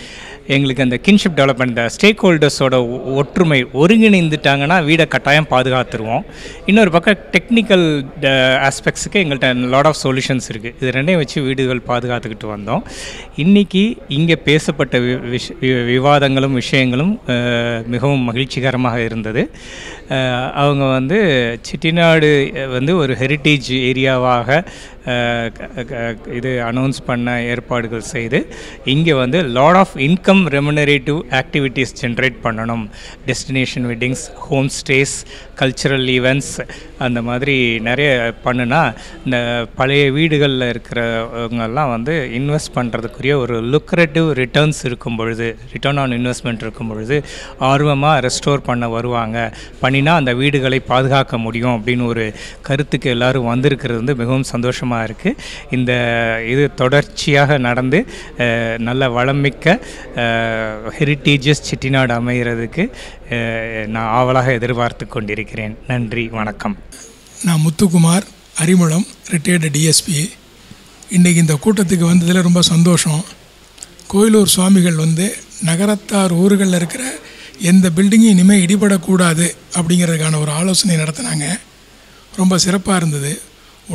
எங்களுக்கு அந்த கின்ஷிப் டெவலப்மெண்ட், இந்த ஸ்டேக் ஹோல்டர்ஸோட ஒற்றுமை ஒருங்கிணைந்துட்டாங்கன்னா வீடை கட்டாயம் பாதுகாத்துருவோம். இன்னொரு பக்கம் டெக்னிக்கல் ஆஸ்பெக்ட்ஸுக்கு எங்கள்கிட்ட லாட் ஆஃப் சொல்யூஷன்ஸ் இருக்குது. இது ரெண்டையும் வச்சு வீடுகள் பாதுகாத்துக்கிட்டு வந்தோம். இன்றைக்கி இங்கே பேசப்பட்ட விவாதங்களும் விஷயங்களும் மிகவும் மகிழ்ச்சிகரமாக இருந்தது. அவங்க வந்து செட்டிநாடு வந்து ஒரு ஹெரிட்டேஜ் ஏரியாவாக இது அனௌன்ஸ் பண்ண ஏற்பாடுகள் செய்து இங்கே வந்து lot of income remunerative activities generate பண்ணணும். Destination weddings, home stays, cultural events, அந்த மாதிரி நிறைய பண்ணுனா இந்த பழைய வீடுகளில் இருக்கிறவங்கெல்லாம் வந்து இன்வெஸ்ட் பண்ணுறதுக்குரிய ஒரு லுக்ரேட்டிவ் ரிட்டர்ன்ஸ் இருக்கும் பொழுது, ரிட்டர்ன் ஆன் இன்வெஸ்ட்மெண்ட் இருக்கும் பொழுது ஆர்வமாக ரெஸ்டோர் பண்ண வருவாங்க. பண்ணினா அந்த வீடுகளை பாதுகாக்க முடியும் அப்படின்னு ஒரு கருத்துக்கு எல்லோரும் வந்திருக்கிறது வந்து மிகவும் சந்தோஷமாக இருக்குது. இந்த இது தொடர்ச்சியாக நடந்து நல்ல வளமிக்க ஹெரிட்டேஜஸ் செட்டிநாடு அமைகிறதுக்கு நான் ஆவலாக எதிர்பார்த்து கொண்டிருக்கிறேன். நன்றி, வணக்கம். நான் முத்துக்குமார், அரிமளம், ரிட்டையர்டு டிஎஸ்பி. இன்றைக்கி இந்த கூட்டத்துக்கு வந்ததில் ரொம்ப சந்தோஷம். கோயிலூர் சுவாமிகள் வந்து நகரத்தார் ஊர்களில் இருக்கிற எந்த பில்டிங்கும் இனிமேல் இடிபடக்கூடாது அப்படிங்கிறதுக்கான ஒரு ஆலோசனை நடத்தினாங்க. ரொம்ப சிறப்பாக இருந்தது.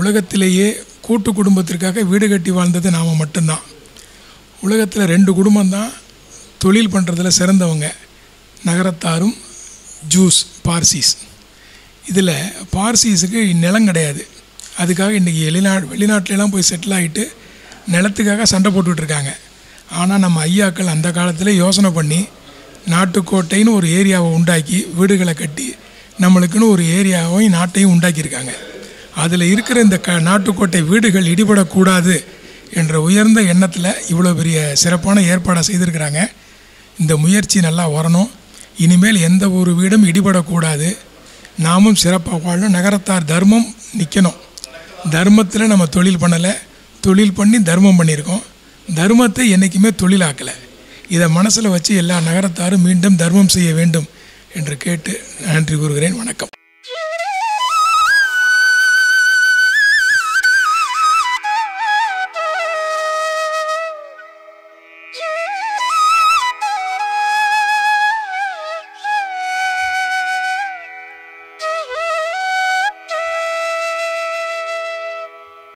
உலகத்திலேயே கூட்டு குடும்பத்திற்காக வீடு கட்டி வாழ்ந்தது நாம் மட்டும்தான். உலகத்தில் 2 குடும்பம்தான் தொழில் பண்ணுறதுல சிறந்தவங்க, நகரத்தாரும் ஜூஸ், பார்சிஸ். இதில் பார்சிஸுக்கு நிலம் கிடையாது. அதுக்காக இன்றைக்கி வெளிநாட்டிலலாம் போய் செட்டில் ஆகிட்டு நிலத்துக்காக சண்டை போட்டுக்கிட்டு இருக்காங்க. ஆனால் நம்ம ஐயாக்கள் அந்த காலத்தில் யோசனை பண்ணி நாட்டுக்கோட்டைன்னு ஒரு ஏரியாவை உண்டாக்கி வீடுகளை கட்டி நம்மளுக்குன்னு ஒரு ஏரியாவையும் நாட்டையும் உண்டாக்கியிருக்காங்க. அதில் இருக்கிற இந்த நாட்டுக்கோட்டை வீடுகள் இடிபடக்கூடாது என்ற உயர்ந்த எண்ணத்தில் இவ்வளோ பெரிய சிறப்பான ஏற்பாடை செய்திருக்கிறாங்க. இந்த முயற்சி நல்லா வரணும். இனிமேல் எந்த ஒரு வீடும் இடிபடக்கூடாது. நாமும் சிறப்பாக வாழணும். நகரத்தார் தர்மம் நிற்கணும். தர்மத்தில் நம்ம தொழில் பண்ணலை, தொழில் பண்ணி தர்மம் பண்ணியிருக்கோம். தர்மத்தை என்றைக்குமே தொழிலாக்கலை. இதை மனசில் வச்சு எல்லா நகரத்தாரும் மீண்டும் தர்மம் செய்ய வேண்டும் என்று கேட்டு நன்றி கூறுகிறேன். வணக்கம்.